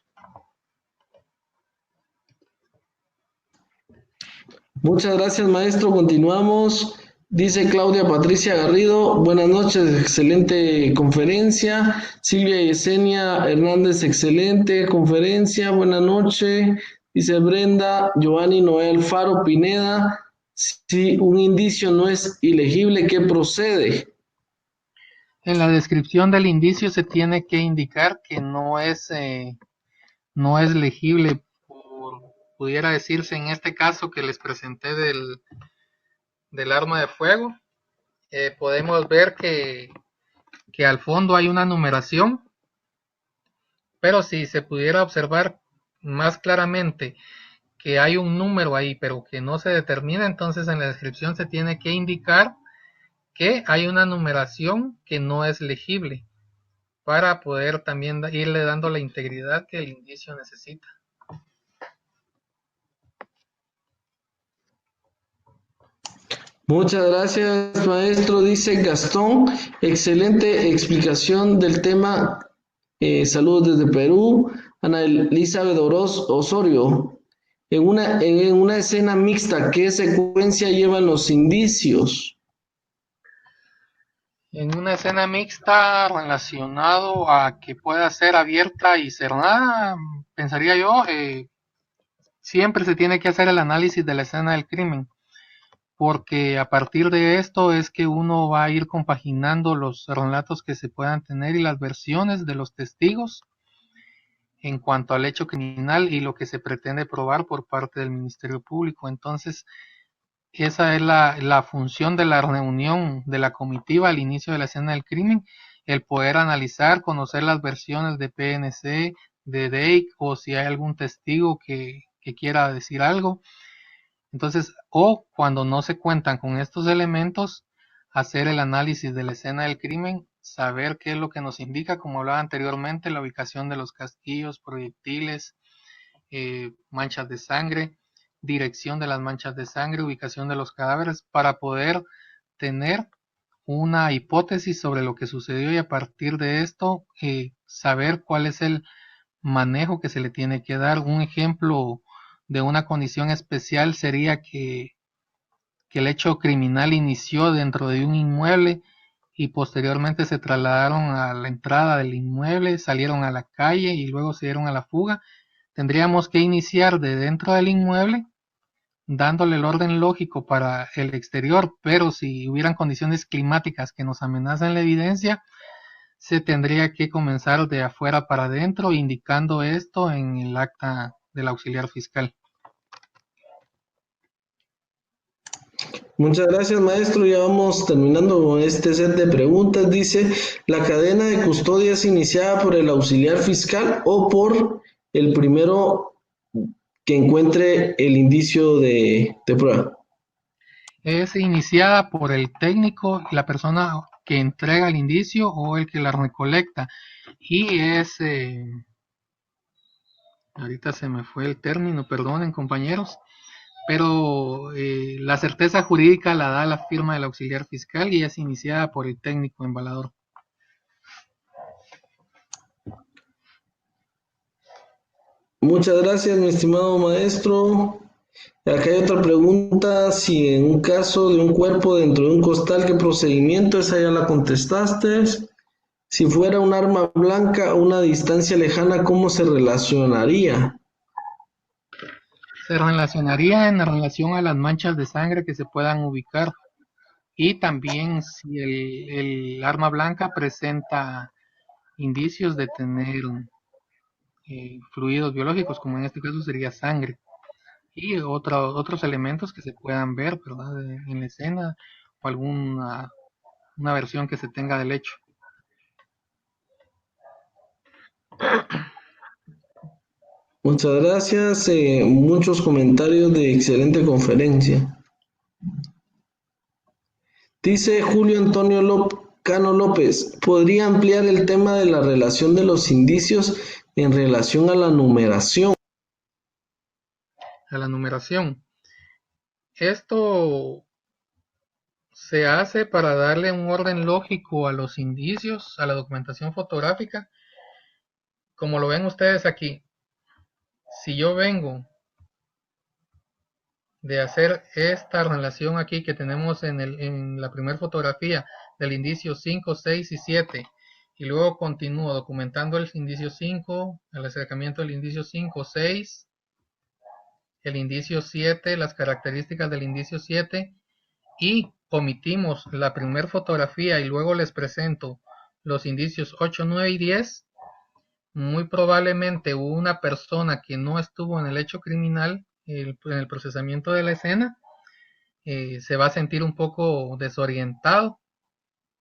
Muchas gracias, maestro. Continuamos. Dice Claudia Patricia Garrido, buenas noches, excelente conferencia. Silvia Yesenia Hernández, excelente conferencia, buenas noches. Dice Brenda, Giovanni Noel Faro Pineda, si un indicio no es ilegible, ¿qué procede? En la descripción del indicio se tiene que indicar que no es legible, pudiera decirse en este caso que les presenté del arma de fuego. Podemos ver que al fondo hay una numeración, pero si se pudiera observar más claramente que hay un número ahí, pero que no se determina, entonces en la descripción se tiene que indicar que hay una numeración que no es legible para poder también irle dando la integridad que el indicio necesita. Muchas gracias, maestro. Dice Gastón, excelente explicación del tema. Saludos desde Perú. Ana Elizabeth Osorio, en una escena mixta, ¿qué secuencia llevan los indicios? En una escena mixta relacionado a que pueda ser abierta y cerrada, pensaría yo, siempre se tiene que hacer el análisis de la escena del crimen, porque a partir de esto es que uno va a ir compaginando los relatos que se puedan tener y las versiones de los testigos en cuanto al hecho criminal y lo que se pretende probar por parte del Ministerio Público. Entonces, esa es la función de la reunión de la comitiva al inicio de la escena del crimen, el poder analizar, conocer las versiones de PNC, de DEIC, o si hay algún testigo que quiera decir algo. Entonces, o cuando no se cuentan con estos elementos, hacer el análisis de la escena del crimen, saber qué es lo que nos indica, como hablaba anteriormente, la ubicación de los casquillos, proyectiles, manchas de sangre, dirección de las manchas de sangre, ubicación de los cadáveres, para poder tener una hipótesis sobre lo que sucedió y a partir de esto saber cuál es el manejo que se le tiene que dar. Un ejemplo de una condición especial sería que el hecho criminal inició dentro de un inmueble y posteriormente se trasladaron a la entrada del inmueble, salieron a la calle y luego se dieron a la fuga. Tendríamos que iniciar de dentro del inmueble dándole el orden lógico para el exterior, pero si hubieran condiciones climáticas que nos amenazan la evidencia, se tendría que comenzar de afuera para adentro, indicando esto en el acta del auxiliar fiscal. Muchas gracias, maestro. Ya vamos terminando con este set de preguntas. Dice, ¿la cadena de custodia es iniciada por el auxiliar fiscal o por el primero que encuentre el indicio de prueba? Es iniciada por el técnico, la persona que entrega el indicio o el que la recolecta. Y ahorita se me fue el término, perdonen compañeros, pero la certeza jurídica la da la firma del auxiliar fiscal y es iniciada por el técnico embalador. Muchas gracias, mi estimado maestro. Acá hay otra pregunta, si en un caso de un cuerpo dentro de un costal, ¿qué procedimiento? Esa ya la contestaste. Si fuera un arma blanca a una distancia lejana, ¿cómo se relacionaría? Se relacionaría en relación a las manchas de sangre que se puedan ubicar y también si el arma blanca presenta indicios de tener fluidos biológicos, como en este caso sería sangre, y otros elementos que se puedan ver, ¿verdad? En la escena o alguna una versión que se tenga del hecho. Muchas gracias. Muchos comentarios de excelente conferencia. Dice Julio Antonio Cano López, ¿podría ampliar el tema de la relación de los indicios en relación a la numeración? A la numeración. Esto se hace para darle un orden lógico a los indicios, a la documentación fotográfica, como lo ven ustedes aquí. Si yo vengo de hacer esta relación aquí que tenemos en la primera fotografía del indicio 5, 6 y 7, y luego continúo documentando el indicio 5, el acercamiento del indicio 5, 6, el indicio 7, las características del indicio 7, y omitimos la primera fotografía y luego les presento los indicios 8, 9 y 10, muy probablemente una persona que no estuvo en el hecho criminal, en el procesamiento de la escena, se va a sentir un poco desorientado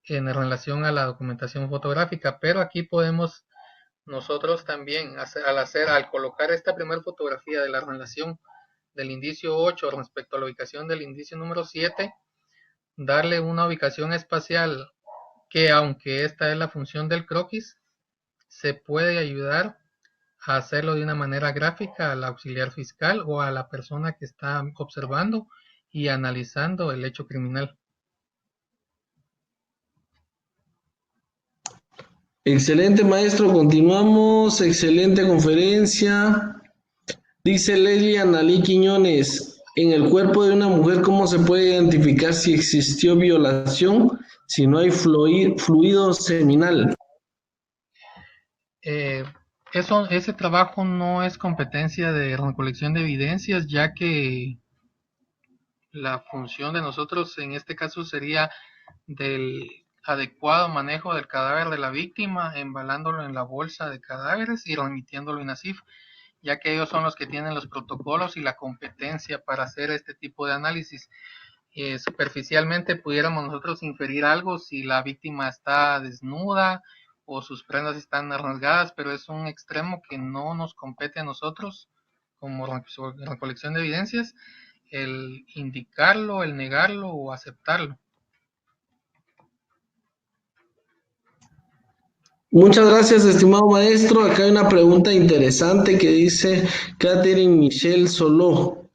en relación a la documentación fotográfica, pero aquí podemos nosotros también, al colocar esta primera fotografía de la relación del indicio 8 respecto a la ubicación del indicio número 7, darle una ubicación espacial que, aunque esta es la función del croquis, se puede ayudar a hacerlo de una manera gráfica al auxiliar fiscal o a la persona que está observando y analizando el hecho criminal. Excelente maestro, continuamos, excelente conferencia. Dice Leslie Analí Quiñones, en el cuerpo de una mujer, ¿cómo se puede identificar si existió violación si no hay fluido seminal? Eh, ese trabajo no es competencia de recolección de evidencias, ya que la función de nosotros en este caso sería del adecuado manejo del cadáver de la víctima, embalándolo en la bolsa de cadáveres y remitiéndolo a INASIF, ya que ellos son los que tienen los protocolos y la competencia para hacer este tipo de análisis. Superficialmente pudiéramos nosotros inferir algo si la víctima está desnuda o sus prendas están rasgadas, pero es un extremo que no nos compete a nosotros como recolección de evidencias, el indicarlo, el negarlo o aceptarlo. Muchas gracias, estimado maestro. Acá hay una pregunta interesante que dice Catherine Michelle Soló.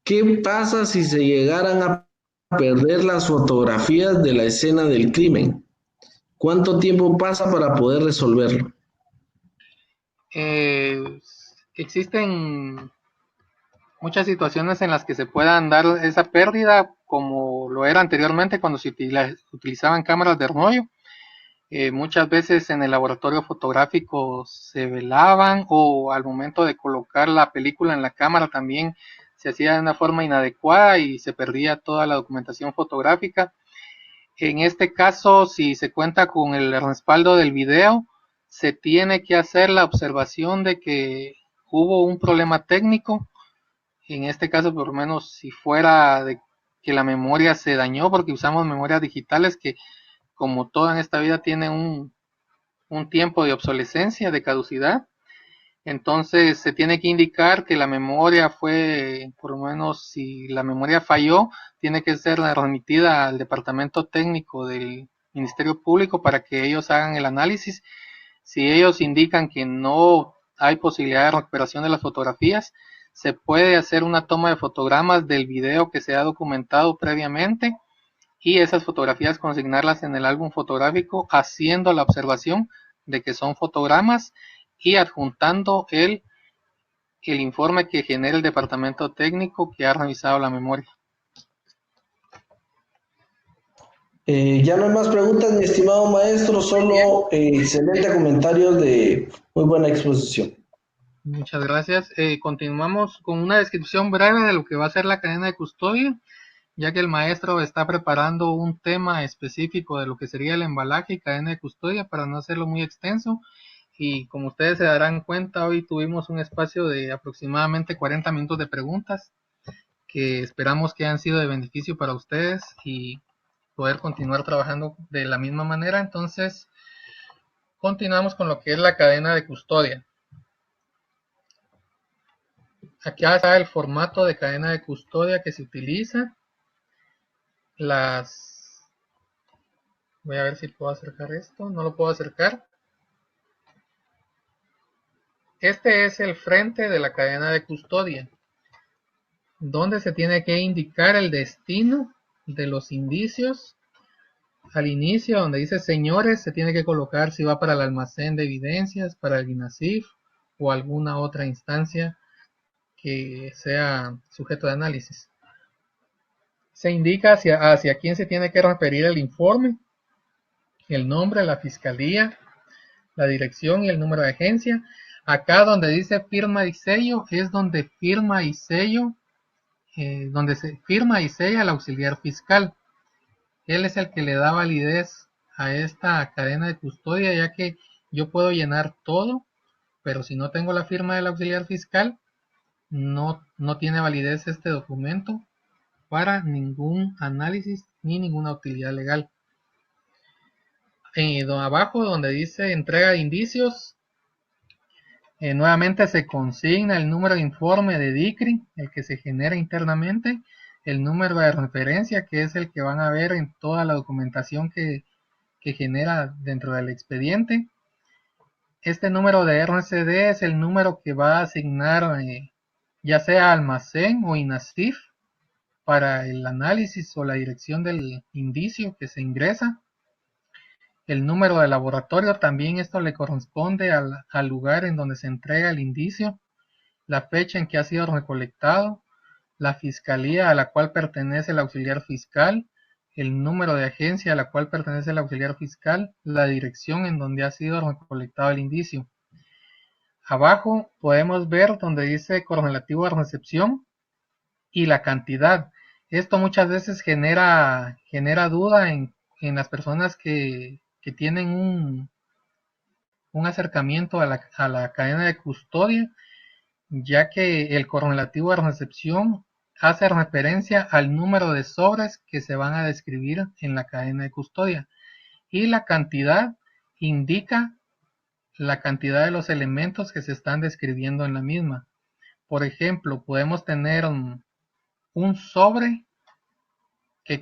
¿Qué pasa si se llegaran a perder las fotografías de la escena del crimen? ¿Cuánto tiempo pasa para poder resolverlo? Existen muchas situaciones en las que se puedan dar esa pérdida, como lo era anteriormente cuando se utilizaban cámaras de rollo. Muchas veces en el laboratorio fotográfico se velaban o al momento de colocar la película en la cámara también se hacía de una forma inadecuada y se perdía toda la documentación fotográfica. En este caso, si se cuenta con el respaldo del video, se tiene que hacer la observación de que hubo un problema técnico. En este caso, por lo menos si fuera de que la memoria se dañó, porque usamos memorias digitales que, como todo en esta vida, tienen un tiempo de obsolescencia, de caducidad. Entonces se tiene que indicar que la memoria fue, por lo menos si la memoria falló, tiene que ser remitida al departamento técnico del Ministerio Público para que ellos hagan el análisis. Si ellos indican que no hay posibilidad de recuperación de las fotografías, se puede hacer una toma de fotogramas del video que se ha documentado previamente y esas fotografías consignarlas en el álbum fotográfico haciendo la observación de que son fotogramas y adjuntando el informe que genera el departamento técnico que ha revisado la memoria. Ya no hay más preguntas, mi estimado maestro, solo excelente comentario de muy buena exposición. Muchas gracias. Continuamos con una descripción breve de lo que va a ser la cadena de custodia, ya que el maestro está preparando un tema específico de lo que sería el embalaje y cadena de custodia para no hacerlo muy extenso. Y como ustedes se darán cuenta, hoy tuvimos un espacio de aproximadamente 40 minutos de preguntas que esperamos que hayan sido de beneficio para ustedes y poder continuar trabajando de la misma manera. Entonces, continuamos con lo que es la cadena de custodia. Aquí está el formato de cadena de custodia que se utiliza. Voy a ver si puedo acercar esto. No lo puedo acercar. Este es el frente de la cadena de custodia, donde se tiene que indicar el destino de los indicios. Al inicio, donde dice señores, se tiene que colocar si va para el almacén de evidencias, para el INASIF o alguna otra instancia que sea sujeto de análisis. Se indica hacia quién se tiene que referir el informe, el nombre, la fiscalía, la dirección y el número de agencia. Acá donde dice firma y sello es donde firma y sello, donde se firma y sella el auxiliar fiscal. Él es el que le da validez a esta cadena de custodia, ya que yo puedo llenar todo, pero si no tengo la firma del auxiliar fiscal, no tiene validez este documento para ningún análisis ni ninguna utilidad legal. Abajo donde dice entrega de indicios, nuevamente se consigna el número de informe de DICRI, el que se genera internamente, el número de referencia, que es el que van a ver en toda la documentación que genera dentro del expediente. Este número de RCD es el número que va a asignar ya sea almacén o INASIF para el análisis o la dirección del indicio que se ingresa. El número de laboratorio también esto le corresponde al lugar en donde se entrega el indicio, la fecha en que ha sido recolectado, la fiscalía a la cual pertenece el auxiliar fiscal, el número de agencia a la cual pertenece el auxiliar fiscal, la dirección en donde ha sido recolectado el indicio. Abajo podemos ver donde dice correlativo a recepción y la cantidad. Esto muchas veces genera duda en las personas que tienen un acercamiento a la cadena de custodia, ya que el correlativo de recepción hace referencia al número de sobres que se van a describir en la cadena de custodia y la cantidad indica la cantidad de los elementos que se están describiendo en la misma. Por ejemplo, podemos tener un sobre que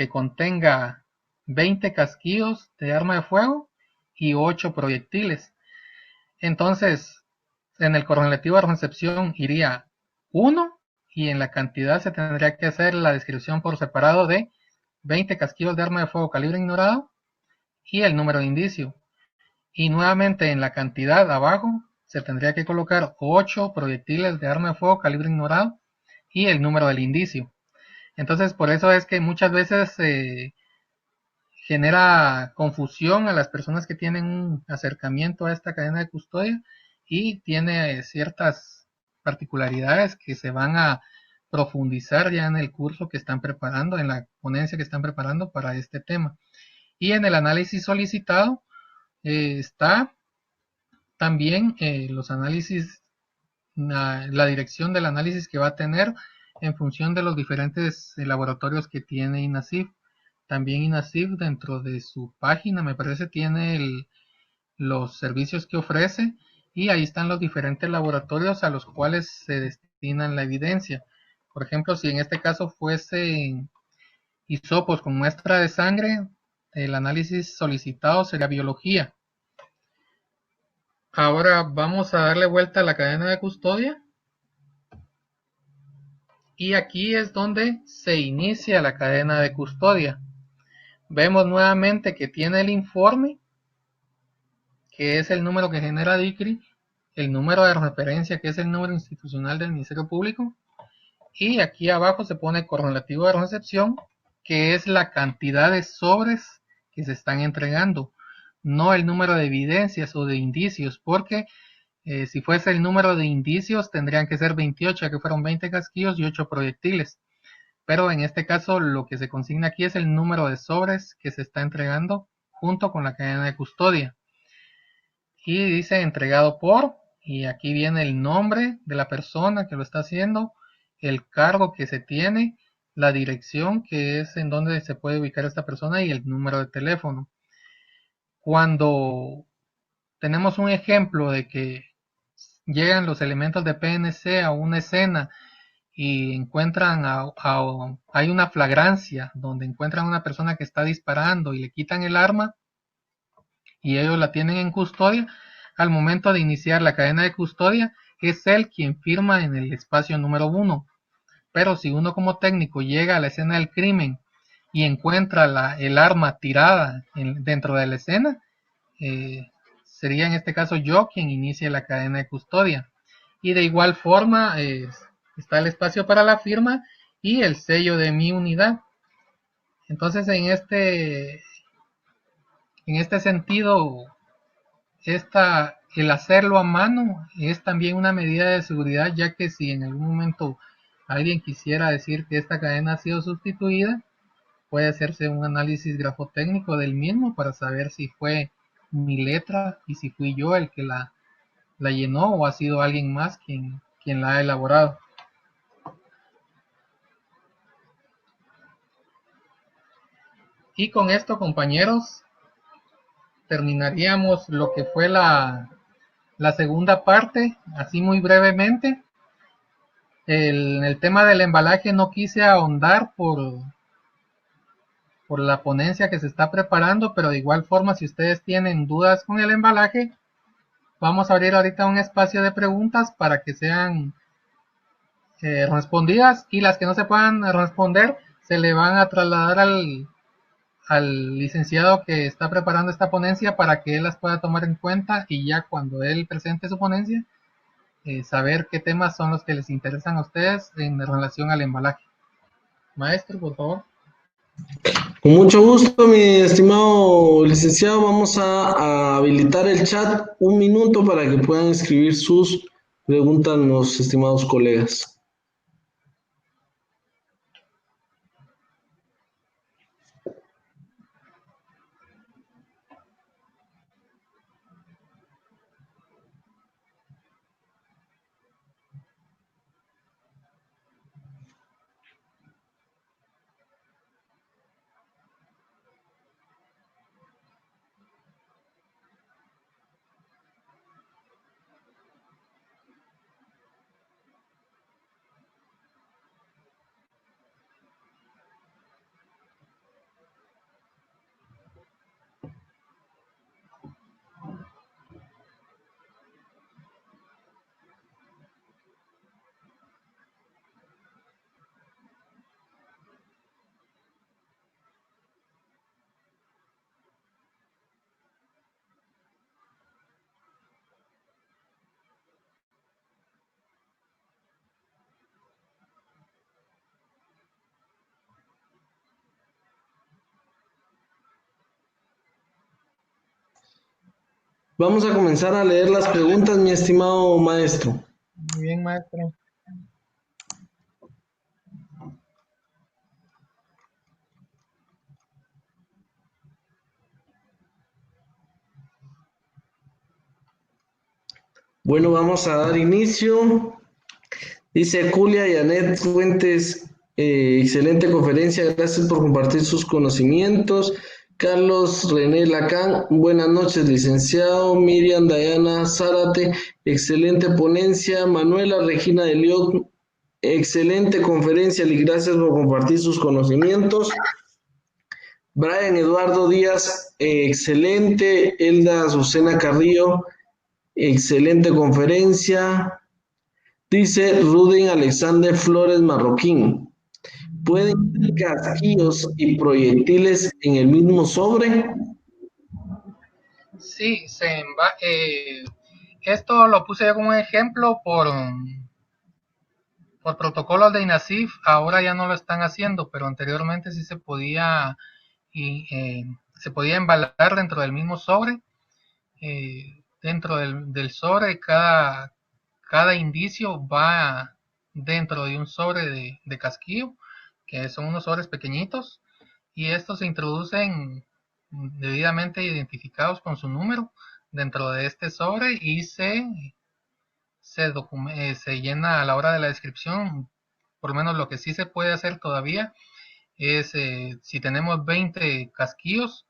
contenga 20 casquillos de arma de fuego y 8 proyectiles. Entonces, en el correlativo de recepción iría 1 y en la cantidad se tendría que hacer la descripción por separado de 20 casquillos de arma de fuego calibre ignorado y el número de indicio. Y nuevamente en la cantidad abajo se tendría que colocar 8 proyectiles de arma de fuego calibre ignorado y el número del indicio. Entonces por eso es que muchas veces genera confusión a las personas que tienen un acercamiento a esta cadena de custodia y tiene ciertas particularidades que se van a profundizar ya en el curso que están preparando, en la ponencia que están preparando para este tema. Y en el análisis solicitado está también los análisis, la dirección del análisis que va a tener en función de los diferentes laboratorios que tiene INASIF. También INASIF dentro de su página, me parece, tiene los servicios que ofrece y ahí están los diferentes laboratorios a los cuales se destinan la evidencia. Por ejemplo, si en este caso fuese hisopos con muestra de sangre, el análisis solicitado sería biología. Ahora vamos a darle vuelta a la cadena de custodia. Y aquí es donde se inicia la cadena de custodia. Vemos nuevamente que tiene el informe, que es el número que genera DICRI, el número de referencia, que es el número institucional del Ministerio Público, y aquí abajo se pone correlativo de recepción, que es la cantidad de sobres que se están entregando, no el número de evidencias o de indicios, porque si fuese el número de indicios tendrían que ser 28, ya que fueron 20 casquillos y 8 proyectiles. Pero en este caso lo que se consigna aquí es el número de sobres que se está entregando junto con la cadena de custodia. Y dice entregado por, y aquí viene el nombre de la persona que lo está haciendo, el cargo que se tiene, la dirección que es en donde se puede ubicar esta persona y el número de teléfono. Cuando tenemos un ejemplo de que llegan los elementos de PNC a una escena y encuentran hay una flagrancia donde encuentran a una persona que está disparando y le quitan el arma y ellos la tienen en custodia, al momento de iniciar la cadena de custodia es él quien firma en el espacio número 1. Pero si uno como técnico llega a la escena del crimen y encuentra el arma tirada dentro de la escena, sería en este caso yo quien inicie la cadena de custodia. Y de igual forma está el espacio para la firma y el sello de mi unidad. Entonces en este sentido, el hacerlo a mano es también una medida de seguridad, ya que si en algún momento alguien quisiera decir que esta cadena ha sido sustituida, puede hacerse un análisis grafotécnico del mismo para saber si fue mi letra y si fui yo el que la llenó o ha sido alguien más quien la ha elaborado. Y con esto, compañeros, terminaríamos lo que fue la segunda parte, así muy brevemente. El tema del embalaje no quise ahondar por la ponencia que se está preparando, pero de igual forma, si ustedes tienen dudas con el embalaje, vamos a abrir ahorita un espacio de preguntas para que sean respondidas, y las que no se puedan responder se le van a trasladar al licenciado que está preparando esta ponencia para que él las pueda tomar en cuenta, y ya cuando él presente su ponencia, saber qué temas son los que les interesan a ustedes en relación al embalaje. Maestro, por favor. Con mucho gusto, mi estimado licenciado. Vamos a habilitar el chat un minuto para que puedan escribir sus preguntas los estimados colegas. Vamos a comenzar a leer las preguntas, mi estimado maestro. Muy bien, maestro. Bueno, vamos a dar inicio. Dice Julia Yanet Fuentes, excelente conferencia, gracias por compartir sus conocimientos. Carlos René Lacan, buenas noches, licenciado. Miriam Dayana Zárate, excelente ponencia. Manuela Regina de León, excelente conferencia y gracias por compartir sus conocimientos. Brian Eduardo Díaz, excelente. Elda Azucena Carrillo, excelente conferencia. Dice Rudin Alexander Flores Marroquín, ¿pueden ir casquillos y proyectiles en el mismo sobre? Sí, Esto lo puse yo como un ejemplo por protocolos de INASIF. Ahora ya no lo están haciendo, pero anteriormente sí se podía, se podía embalar dentro del mismo sobre. Dentro del sobre, cada indicio va dentro de un sobre de casquillo, que son unos sobres pequeñitos, y estos se introducen debidamente identificados con su número dentro de este sobre y se llena a la hora de la descripción. Por lo menos lo que sí se puede hacer todavía es, si tenemos 20 casquillos,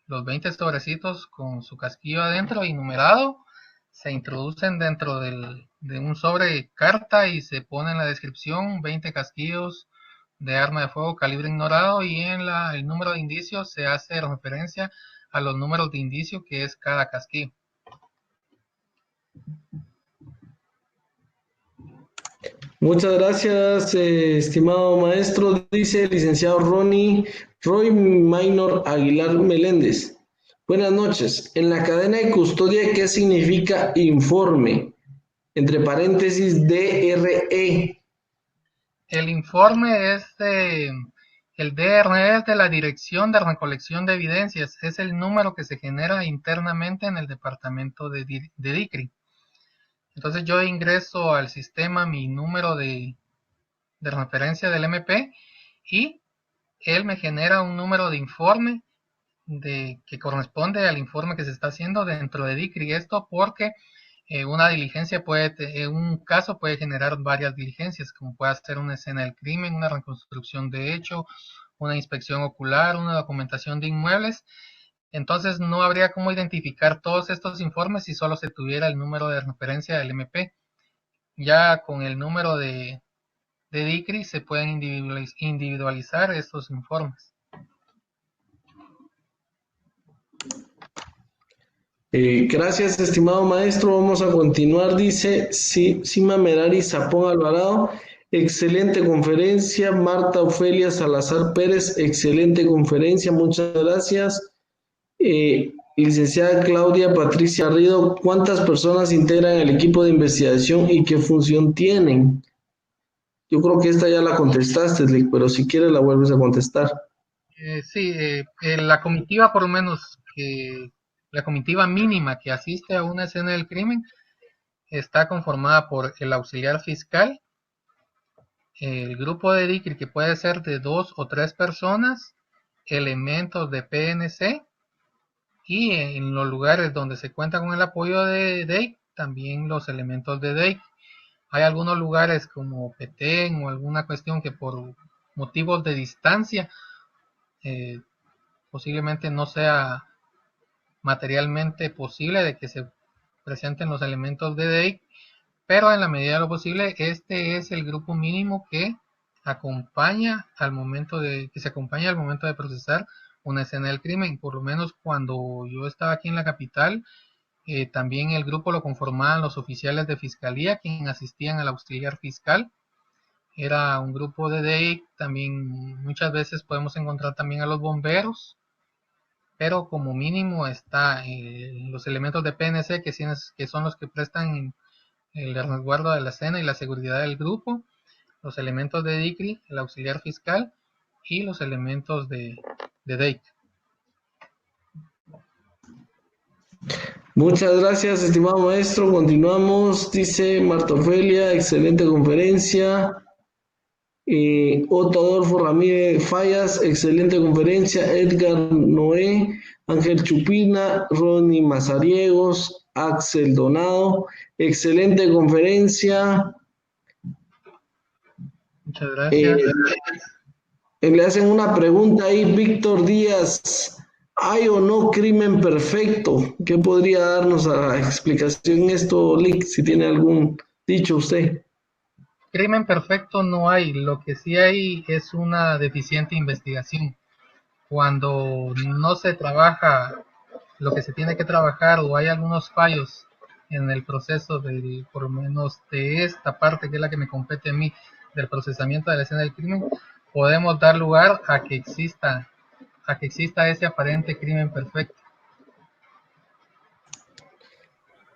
los 20 sobrecitos con su casquillo adentro y numerado se introducen dentro de un sobre carta y se pone en la descripción 20 casquillos de arma de fuego calibre ignorado, y en el número de indicios se hace referencia a los números de indicio que es cada casquillo. Muchas gracias, estimado maestro. Dice el licenciado Roy Minor Aguilar Meléndez. Buenas noches. En la cadena de custodia, ¿qué significa informe? Entre paréntesis, DRE. El informe es el DRE es de la Dirección de Recolección de Evidencias. Es el número que se genera internamente en el departamento de DICRI. Entonces yo ingreso al sistema mi número de referencia del MP y él me genera un número de informe que corresponde al informe que se está haciendo dentro de DICRI. Esto porque una diligencia un caso puede generar varias diligencias, como puede ser una escena del crimen, una reconstrucción de hecho, una inspección ocular, una documentación de inmuebles. Entonces no habría cómo identificar todos estos informes si solo se tuviera el número de referencia del MP. Ya con el número de DICRI se pueden individualizar estos informes. Gracias, estimado maestro. Vamos a continuar. Dice Sima Merari Zapón Alvarado. Excelente conferencia. Marta Ofelia Salazar Pérez. Excelente conferencia. Muchas gracias. Licenciada Claudia Patricia Rido. ¿Cuántas personas integran el equipo de investigación y qué función tienen? Yo creo que esta ya la contestaste, pero si quieres la vuelves a contestar. Sí, la comitiva, por lo menos, la comitiva mínima que asiste a una escena del crimen está conformada por el auxiliar fiscal, el grupo de DICRI, que puede ser de 2 o 3 personas, elementos de PNC, y en los lugares donde se cuenta con el apoyo de DEIC, también los elementos de DEIC. Hay algunos lugares como Petén o alguna cuestión que por motivos de distancia posiblemente no sea materialmente posible de que se presenten los elementos de DEIC, pero en la medida de lo posible este es el grupo mínimo que se acompaña al momento de procesar una escena del crimen. Por lo menos cuando yo estaba aquí en la capital, también el grupo lo conformaban los oficiales de fiscalía, quienes asistían al auxiliar fiscal. Era un grupo de DEIC. También muchas veces podemos encontrar también a los bomberos, pero como mínimo está los elementos de PNC, que son los que prestan el resguardo de la escena y la seguridad del grupo, los elementos de DICRI, el auxiliar fiscal, y los elementos de DEIC. Muchas gracias, estimado maestro. Continuamos. Dice Marta Ofelia, excelente conferencia. Otto Adolfo Ramírez Fallas, excelente conferencia. Edgar Noé, Ángel Chupina, Ronnie Mazariegos, Axel Donado, excelente conferencia. Muchas gracias. Le hacen una pregunta ahí, Víctor Díaz. ¿Hay o no crimen perfecto? ¿Qué podría darnos a explicación esto, Lick, si tiene algún dicho usted? Crimen perfecto no hay, lo que sí hay es una deficiente investigación. Cuando no se trabaja lo que se tiene que trabajar o hay algunos fallos en el proceso por lo menos de esta parte que es la que me compete a mí, del procesamiento de la escena del crimen, podemos dar lugar a que exista ese aparente crimen perfecto.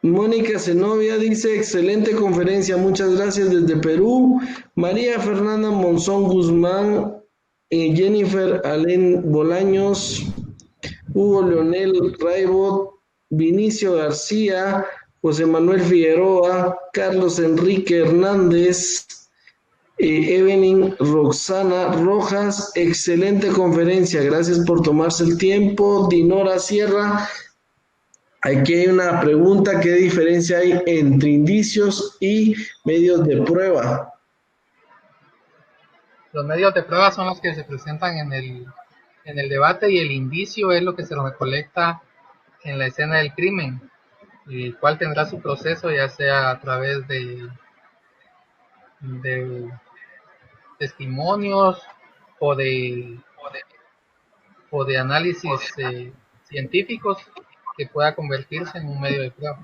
Mónica Zenobia dice, excelente conferencia, muchas gracias desde Perú. María Fernanda Monzón Guzmán, Jennifer Alén Bolaños, Hugo Leonel Raibot, Vinicio García, José Manuel Figueroa, Carlos Enrique Hernández, Evelyn Roxana Rojas, excelente conferencia, gracias por tomarse el tiempo. Dinora Sierra, aquí hay una pregunta, ¿qué diferencia hay entre indicios y medios de prueba? Los medios de prueba son los que se presentan en el debate y el indicio es lo que se recolecta en la escena del crimen, el cual tendrá su proceso ya sea a través de testimonios o o de análisis científicos que pueda convertirse en un medio de prueba.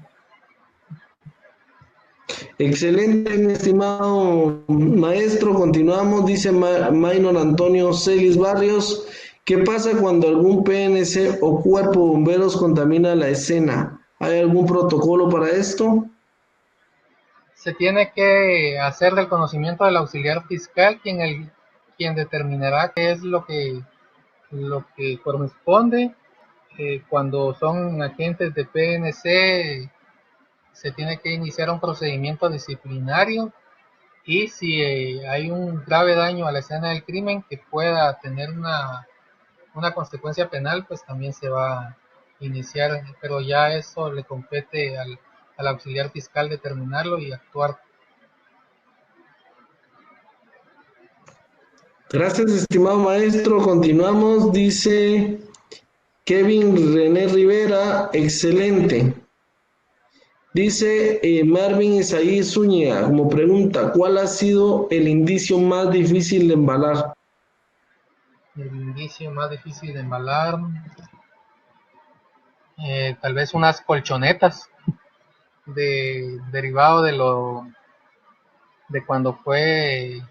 Excelente, mi estimado maestro. Continuamos, dice Maynor Antonio Celis Barrios. ¿Qué pasa cuando algún PNC o cuerpo de bomberos contamina la escena? ¿Hay algún protocolo para esto? Se tiene que hacer del conocimiento del auxiliar fiscal quien determinará qué es lo que corresponde. Cuando son agentes de PNC se tiene que iniciar un procedimiento disciplinario y si hay un grave daño a la escena del crimen que pueda tener una consecuencia penal, pues también se va a iniciar, pero ya eso le compete al auxiliar fiscal determinarlo y actuar. Gracias, estimado maestro. Continuamos, dice Kevin René Rivera, excelente. Dice Marvin Isaí Zúñiga, como pregunta, ¿cuál ha sido el indicio más difícil de embalar? El indicio más difícil de embalar, tal vez unas colchonetas derivado de cuando fue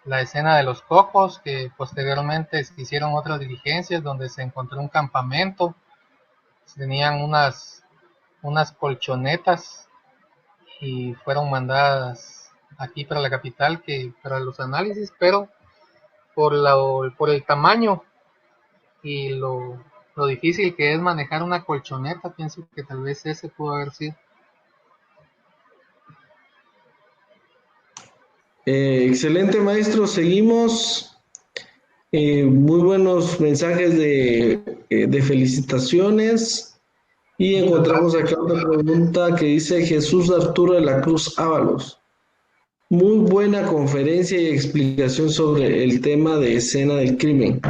la escena de los cocos, que posteriormente se hicieron otras diligencias donde se encontró un campamento, tenían unas colchonetas y fueron mandadas aquí para la capital para los análisis, pero por el tamaño y lo difícil que es manejar una colchoneta, pienso que tal vez ese pudo haber sido. Excelente maestro, seguimos. Muy buenos mensajes de felicitaciones. Y Muchas encontramos gracias. acá otra pregunta que dice Jesús Arturo de la Cruz Ábalos. Muy buena conferencia y explicación sobre el tema de escena del crimen.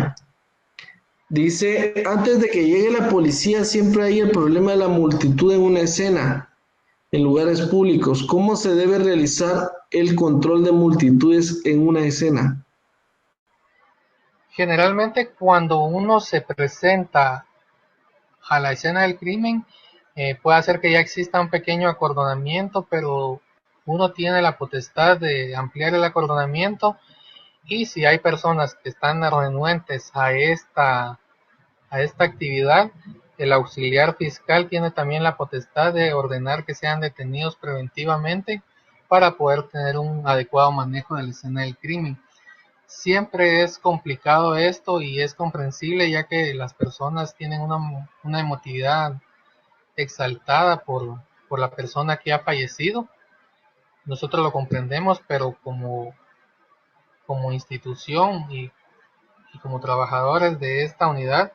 Dice, antes de que llegue la policía siempre hay el problema de la multitud en una escena, en lugares públicos. ¿Cómo se debe realizar el control de multitudes en una escena? Generalmente cuando uno se presenta a la escena del crimen, puede hacer que ya exista un pequeño acordonamiento, pero uno tiene la potestad de ampliar el acordonamiento y si hay personas que están renuentes a esta actividad, el auxiliar fiscal tiene también la potestad de ordenar que sean detenidos preventivamente para poder tener un adecuado manejo de la escena del crimen. Siempre es complicado esto y es comprensible ya que las personas tienen una emotividad exaltada por la persona que ha fallecido. Nosotros lo comprendemos, pero como institución y como trabajadores de esta unidad,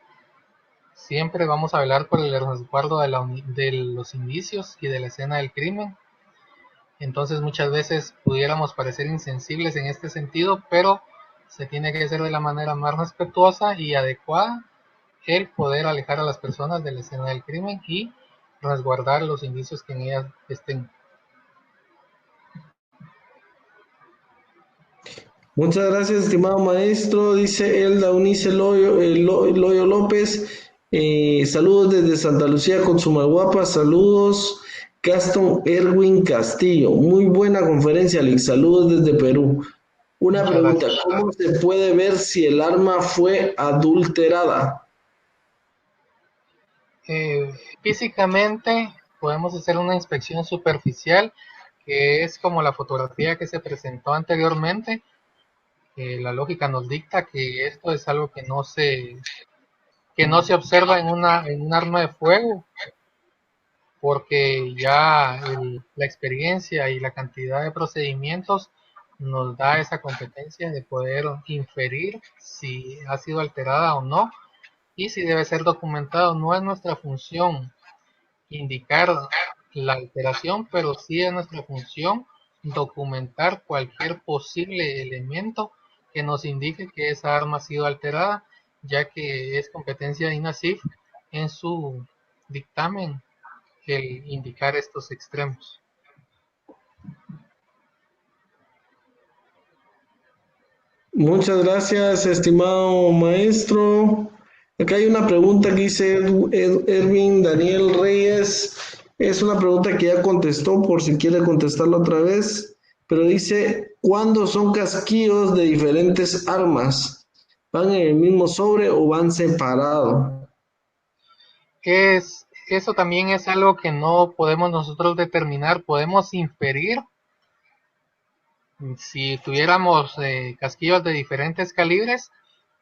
siempre vamos a velar por el resguardo de los indicios y de la escena del crimen. Entonces muchas veces pudiéramos parecer insensibles en este sentido, pero se tiene que hacer de la manera más respetuosa y adecuada el poder alejar a las personas de la escena del crimen y resguardar los indicios que en ellas estén. Muchas gracias, estimado maestro. Dice Elda Unice Loyo López. Saludos desde Santa Lucía, Consumaguapa. Saludos, Gaston Erwin Castillo. Muy buena conferencia, Alex. Saludos desde Perú. Una Muchas pregunta, gracias. ¿cómo se puede ver si el arma fue adulterada? Físicamente podemos hacer una inspección superficial, que es como la fotografía que se presentó anteriormente. La lógica nos dicta que esto es algo que no se observa en un arma de fuego, porque ya la experiencia y la cantidad de procedimientos nos da esa competencia de poder inferir si ha sido alterada o no y si debe ser documentado. No es nuestra función indicar la alteración, pero sí es nuestra función documentar cualquier posible elemento que nos indique que esa arma ha sido alterada, ya que es competencia de INASIF en su dictamen el indicar estos extremos. Muchas gracias, estimado maestro. Acá hay una pregunta que dice Erwin Daniel Reyes. Es una pregunta que ya contestó, por si quiere contestarla otra vez. Pero dice, ¿cuándo son casquillos de diferentes armas? ¿Van en el mismo sobre o van separados? Eso también es algo que no podemos nosotros determinar, podemos inferir. Si tuviéramos casquillos de diferentes calibres,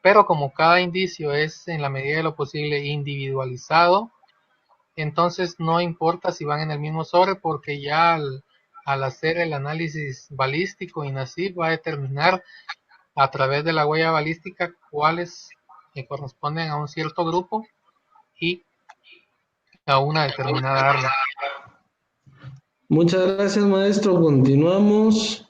pero como cada indicio es en la medida de lo posible individualizado, entonces no importa si van en el mismo sobre, porque ya al hacer el análisis balístico, INASIF va a determinar a través de la huella balística cuáles corresponden a un cierto grupo y a una determinada arma. Muchas gracias, maestro. Continuamos.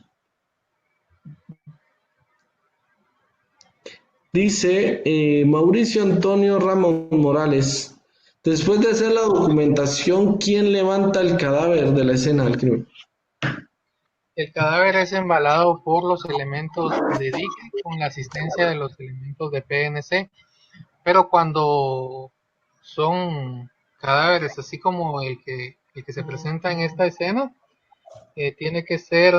Dice Mauricio Antonio Ramón Morales. Después de hacer la documentación, ¿quién levanta el cadáver de la escena del crimen? El cadáver es embalado por los elementos de DIC con la asistencia de los elementos de PNC, pero cuando son cadáveres así como el que se presenta en esta escena, tiene que ser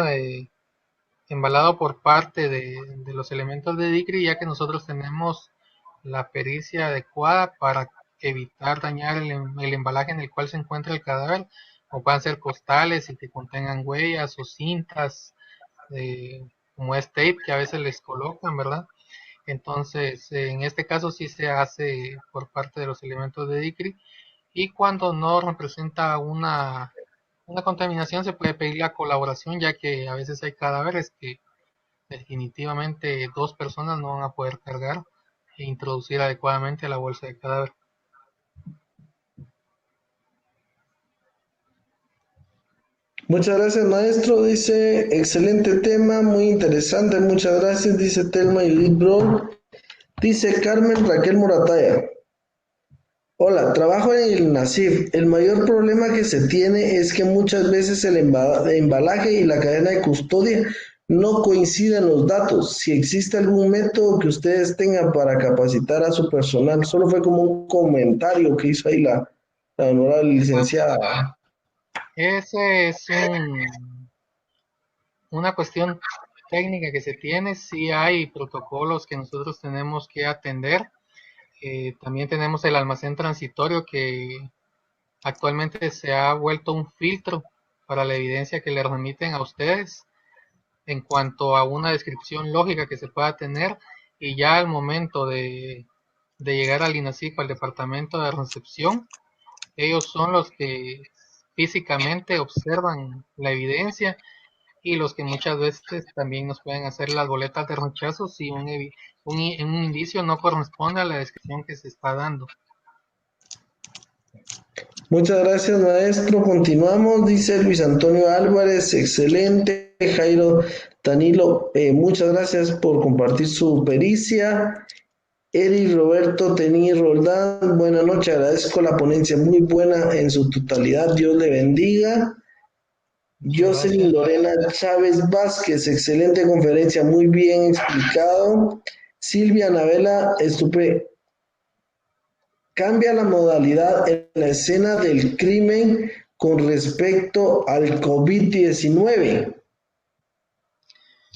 embalado por parte de los elementos de DICRI, ya que nosotros tenemos la pericia adecuada para evitar dañar el embalaje en el cual se encuentra el cadáver, o puedan ser costales y que contengan huellas o cintas, como es tape que a veces les colocan, ¿verdad? Entonces, en este caso sí se hace por parte de los elementos de DICRI, y cuando no representa una contaminación se puede pedir la colaboración, ya que a veces hay cadáveres que definitivamente dos personas no van a poder cargar e introducir adecuadamente a la bolsa de cadáver. Muchas gracias, maestro. Dice, excelente tema, muy interesante. Muchas gracias, dice Telma y Libro. Dice Carmen Raquel Morataya. Hola, trabajo en el NACIF. El mayor problema que se tiene es que muchas veces el embalaje y la cadena de custodia no coinciden los datos. Si existe algún método que ustedes tengan para capacitar a su personal, solo fue como un comentario que hizo ahí la honorable licenciada. Ese es una cuestión técnica que se tiene. Sí hay protocolos que nosotros tenemos que atender. También tenemos el almacén transitorio que actualmente se ha vuelto un filtro para la evidencia que le remiten a ustedes en cuanto a una descripción lógica que se pueda tener, y ya al momento de llegar al INASIF, al departamento de recepción, ellos son los que físicamente observan la evidencia y los que muchas veces también nos pueden hacer las boletas de rechazo si un indicio no corresponde a la descripción que se está dando. Muchas gracias, maestro. Continuamos, dice Luis Antonio Álvarez, excelente. Jairo Danilo, muchas gracias por compartir su pericia. Eri Roberto Tení Roldán, buenas noches, agradezco la ponencia muy buena en su totalidad, Dios le bendiga. Jocelyn Lorena Chávez Vázquez, excelente conferencia, muy bien explicado. Silvia Anabela Estupe, cambia la modalidad en la escena del crimen con respecto al COVID-19.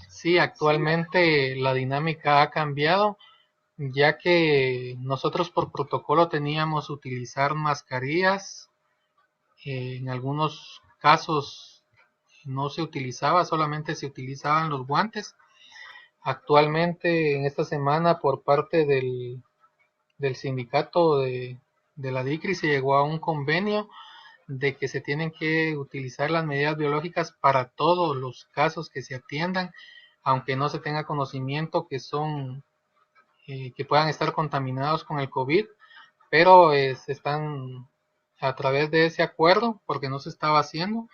Sí, actualmente la dinámica ha cambiado, ya que nosotros por protocolo teníamos utilizar mascarillas En algunos casos no se utilizaba, solamente se utilizaban los guantes. Actualmente, en esta semana, por parte del sindicato de la DICRI, se llegó a un convenio de que se tienen que utilizar las medidas biológicas para todos los casos que se atiendan, aunque no se tenga conocimiento que puedan estar contaminados con el COVID, pero se están a través de ese acuerdo, porque no se estaba haciendo,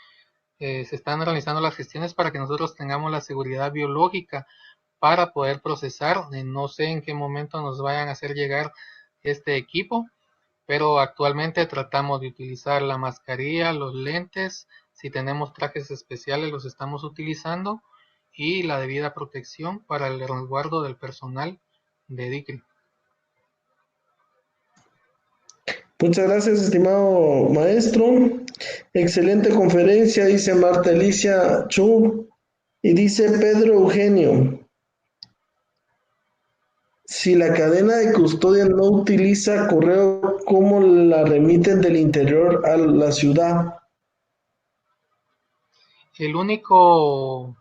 se están realizando las gestiones para que nosotros tengamos la seguridad biológica para poder procesar. No sé en qué momento nos vayan a hacer llegar este equipo, pero actualmente tratamos de utilizar la mascarilla, los lentes, si tenemos trajes especiales los estamos utilizando y la debida protección para el resguardo del personal de DICRI. Muchas gracias, estimado maestro. Excelente conferencia, dice Marta Alicia Chu. Y dice Pedro Eugenio, si la cadena de custodia no utiliza correo, ¿cómo la remiten del interior a la ciudad? El único,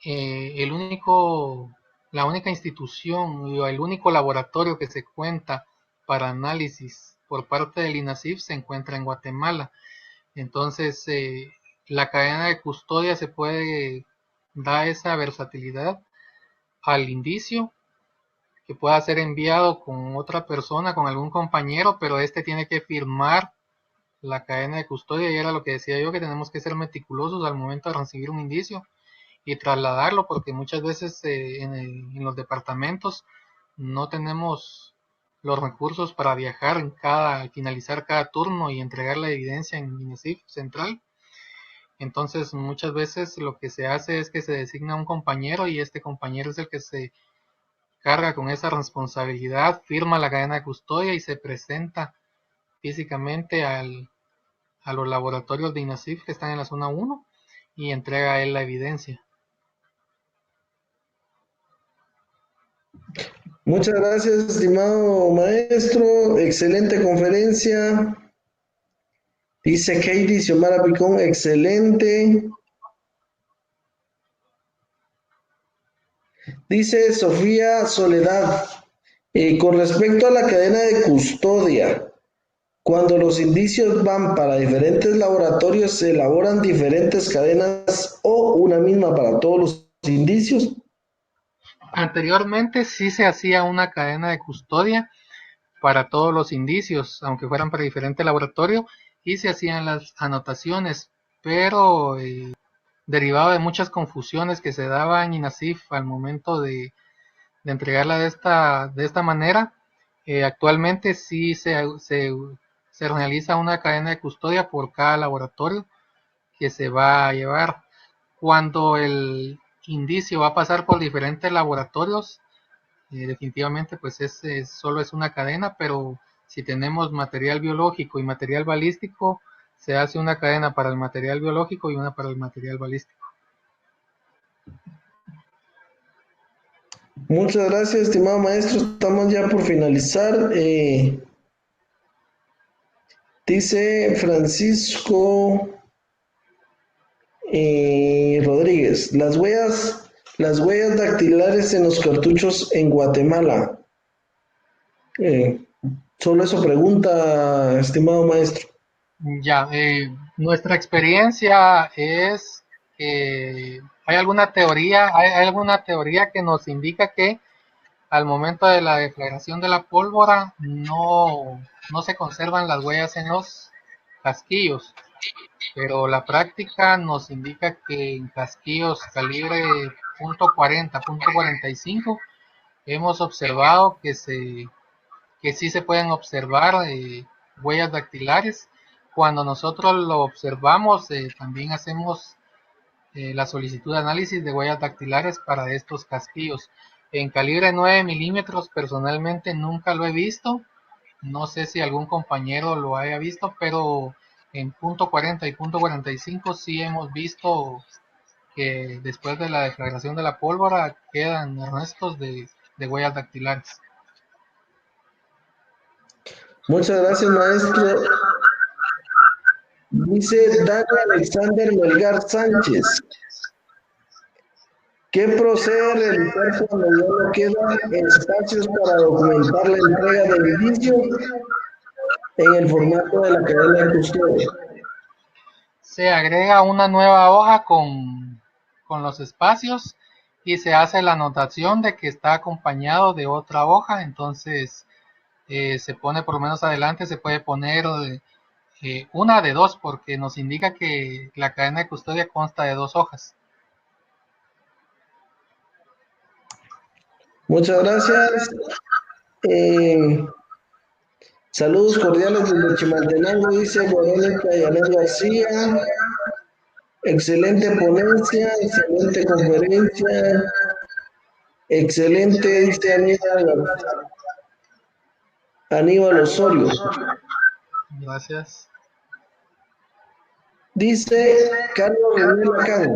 el único, la única institución o el único laboratorio que se cuenta para análisis por parte del INASIF se encuentra en Guatemala. Entonces, la cadena de custodia se puede dar esa versatilidad al indicio, que pueda ser enviado con otra persona, con algún compañero, pero este tiene que firmar la cadena de custodia, y era lo que decía yo, que tenemos que ser meticulosos al momento de recibir un indicio y trasladarlo, porque muchas veces en los departamentos no tenemos los recursos para viajar al finalizar cada turno y entregar la evidencia en INESIF central. Entonces muchas veces lo que se hace es que se designa un compañero y este compañero es el que se carga con esa responsabilidad, firma la cadena de custodia y se presenta físicamente a los laboratorios de INASIF que están en la zona 1 y entrega a él la evidencia. Muchas gracias, estimado maestro. Excelente conferencia. Dice Katie Xiomara Picón, excelente. Dice Sofía Soledad, con respecto a la cadena de custodia, cuando los indicios van para diferentes laboratorios, ¿se elaboran diferentes cadenas o una misma para todos los indicios? Anteriormente sí se hacía una cadena de custodia para todos los indicios, aunque fueran para diferente laboratorio, y se hacían las anotaciones, pero derivado de muchas confusiones que se daban en INASIF al momento de entregarla de esta manera, actualmente sí se realiza una cadena de custodia por cada laboratorio que se va a llevar. Cuando el indicio va a pasar por diferentes laboratorios, definitivamente pues solo es una cadena, pero si tenemos material biológico y material balístico, se hace una cadena para el material biológico y una para el material balístico. Muchas gracias, estimado maestro. Estamos ya por finalizar. Dice Francisco Rodríguez, las huellas dactilares en los cartuchos en Guatemala. Solo eso pregunta, estimado maestro. Ya, nuestra experiencia es que hay alguna teoría que nos indica que al momento de la deflagración de la pólvora no se conservan las huellas en los casquillos, pero la práctica nos indica que en casquillos calibre .40, .45 hemos observado que sí se pueden observar huellas dactilares. Cuando nosotros lo observamos, también hacemos la solicitud de análisis de huellas dactilares para estos casquillos. En calibre 9 milímetros personalmente nunca lo he visto, no sé si algún compañero lo haya visto, pero en .40 y .45 sí hemos visto que después de la deflagración de la pólvora quedan restos de huellas dactilares. Muchas gracias, maestro. Dice Dani Alexander Melgar Sánchez. ¿Qué procede realizar cuando ya no quedan espacios para documentar la entrega de indicios en el formato de la cadena de custodia? Se agrega una nueva hoja con los espacios y se hace la anotación de que está acompañado de otra hoja. Entonces se pone por lo menos adelante, se puede poner una de dos, porque nos indica que la cadena de custodia consta de dos hojas. Muchas gracias. Saludos cordiales desde Chimaltenango, dice Verónica Yanet García. Excelente ponencia, excelente conferencia, excelente, dice Aníbal Osorio. Gracias. Dice Carlos René Lacán.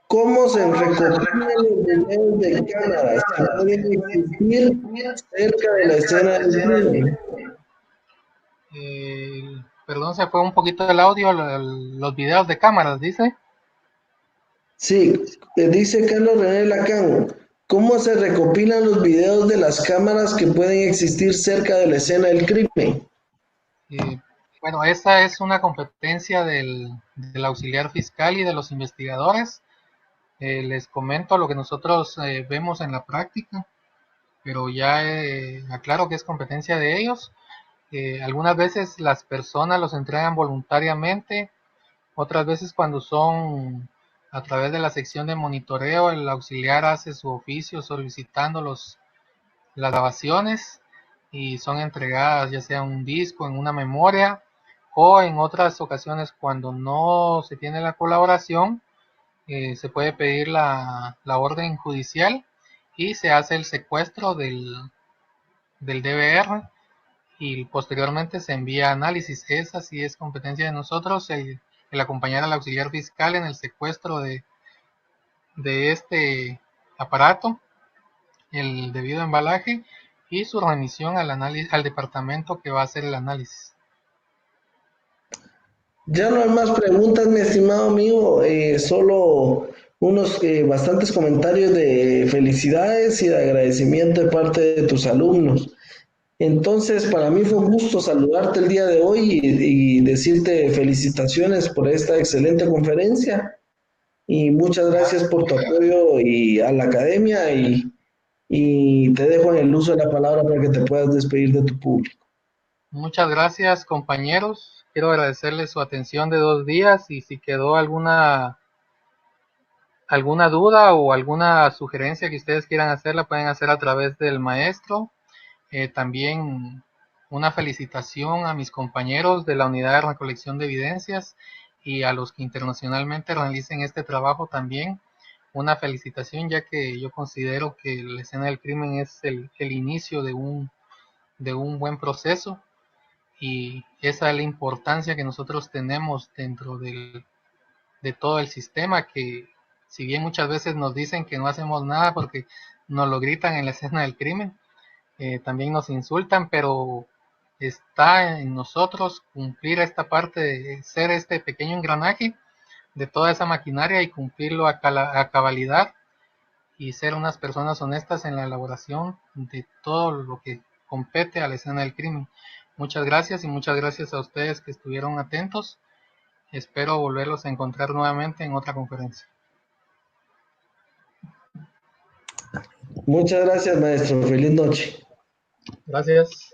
¿Cómo se recopilan los videos de cámaras que pueden existir cerca de la escena del crimen? Perdón, se fue un poquito el audio, los videos de cámaras, dice. Sí, dice Carlos René Lacán. ¿Cómo se recopilan los videos de las cámaras que pueden existir cerca de la escena del crimen? Bueno, esa es una competencia del auxiliar fiscal y de los investigadores. Les comento lo que nosotros vemos en la práctica, pero ya aclaro que es competencia de ellos. Algunas veces las personas los entregan voluntariamente, otras veces cuando son a través de la sección de monitoreo, el auxiliar hace su oficio solicitando las grabaciones y son entregadas ya sea en un disco, en una memoria, o en otras ocasiones cuando no se tiene la colaboración, se puede pedir la orden judicial y se hace el secuestro del DVR y posteriormente se envía a análisis. Esa sí es competencia de nosotros, el acompañar al auxiliar fiscal en el secuestro de este aparato, el debido embalaje y su remisión al departamento que va a hacer el análisis. Ya no hay más preguntas, mi estimado amigo. Solo unos bastantes comentarios de felicidades y de agradecimiento de parte de tus alumnos. Entonces, para mí fue un gusto saludarte el día de hoy y decirte felicitaciones por esta excelente conferencia y muchas gracias por tu apoyo y a la academia y te dejo en el uso de la palabra para que te puedas despedir de tu público. Muchas gracias, compañeros. Quiero agradecerles su atención de 2 días y si quedó alguna duda o alguna sugerencia que ustedes quieran hacer, la pueden hacer a través del maestro. También una felicitación a mis compañeros de la unidad de recolección de evidencias y a los que internacionalmente realicen este trabajo también. Una felicitación, ya que yo considero que la escena del crimen es el inicio de un buen proceso y esa es la importancia que nosotros tenemos dentro de todo el sistema, que si bien muchas veces nos dicen que no hacemos nada porque nos lo gritan en la escena del crimen, también nos insultan, pero está en nosotros cumplir esta parte de ser este pequeño engranaje de toda esa maquinaria y cumplirlo a cabalidad y ser unas personas honestas en la elaboración de todo lo que compete a la escena del crimen. Muchas gracias y muchas gracias a ustedes que estuvieron atentos. Espero volverlos a encontrar nuevamente en otra conferencia. Muchas gracias, maestro. Feliz noche. Gracias.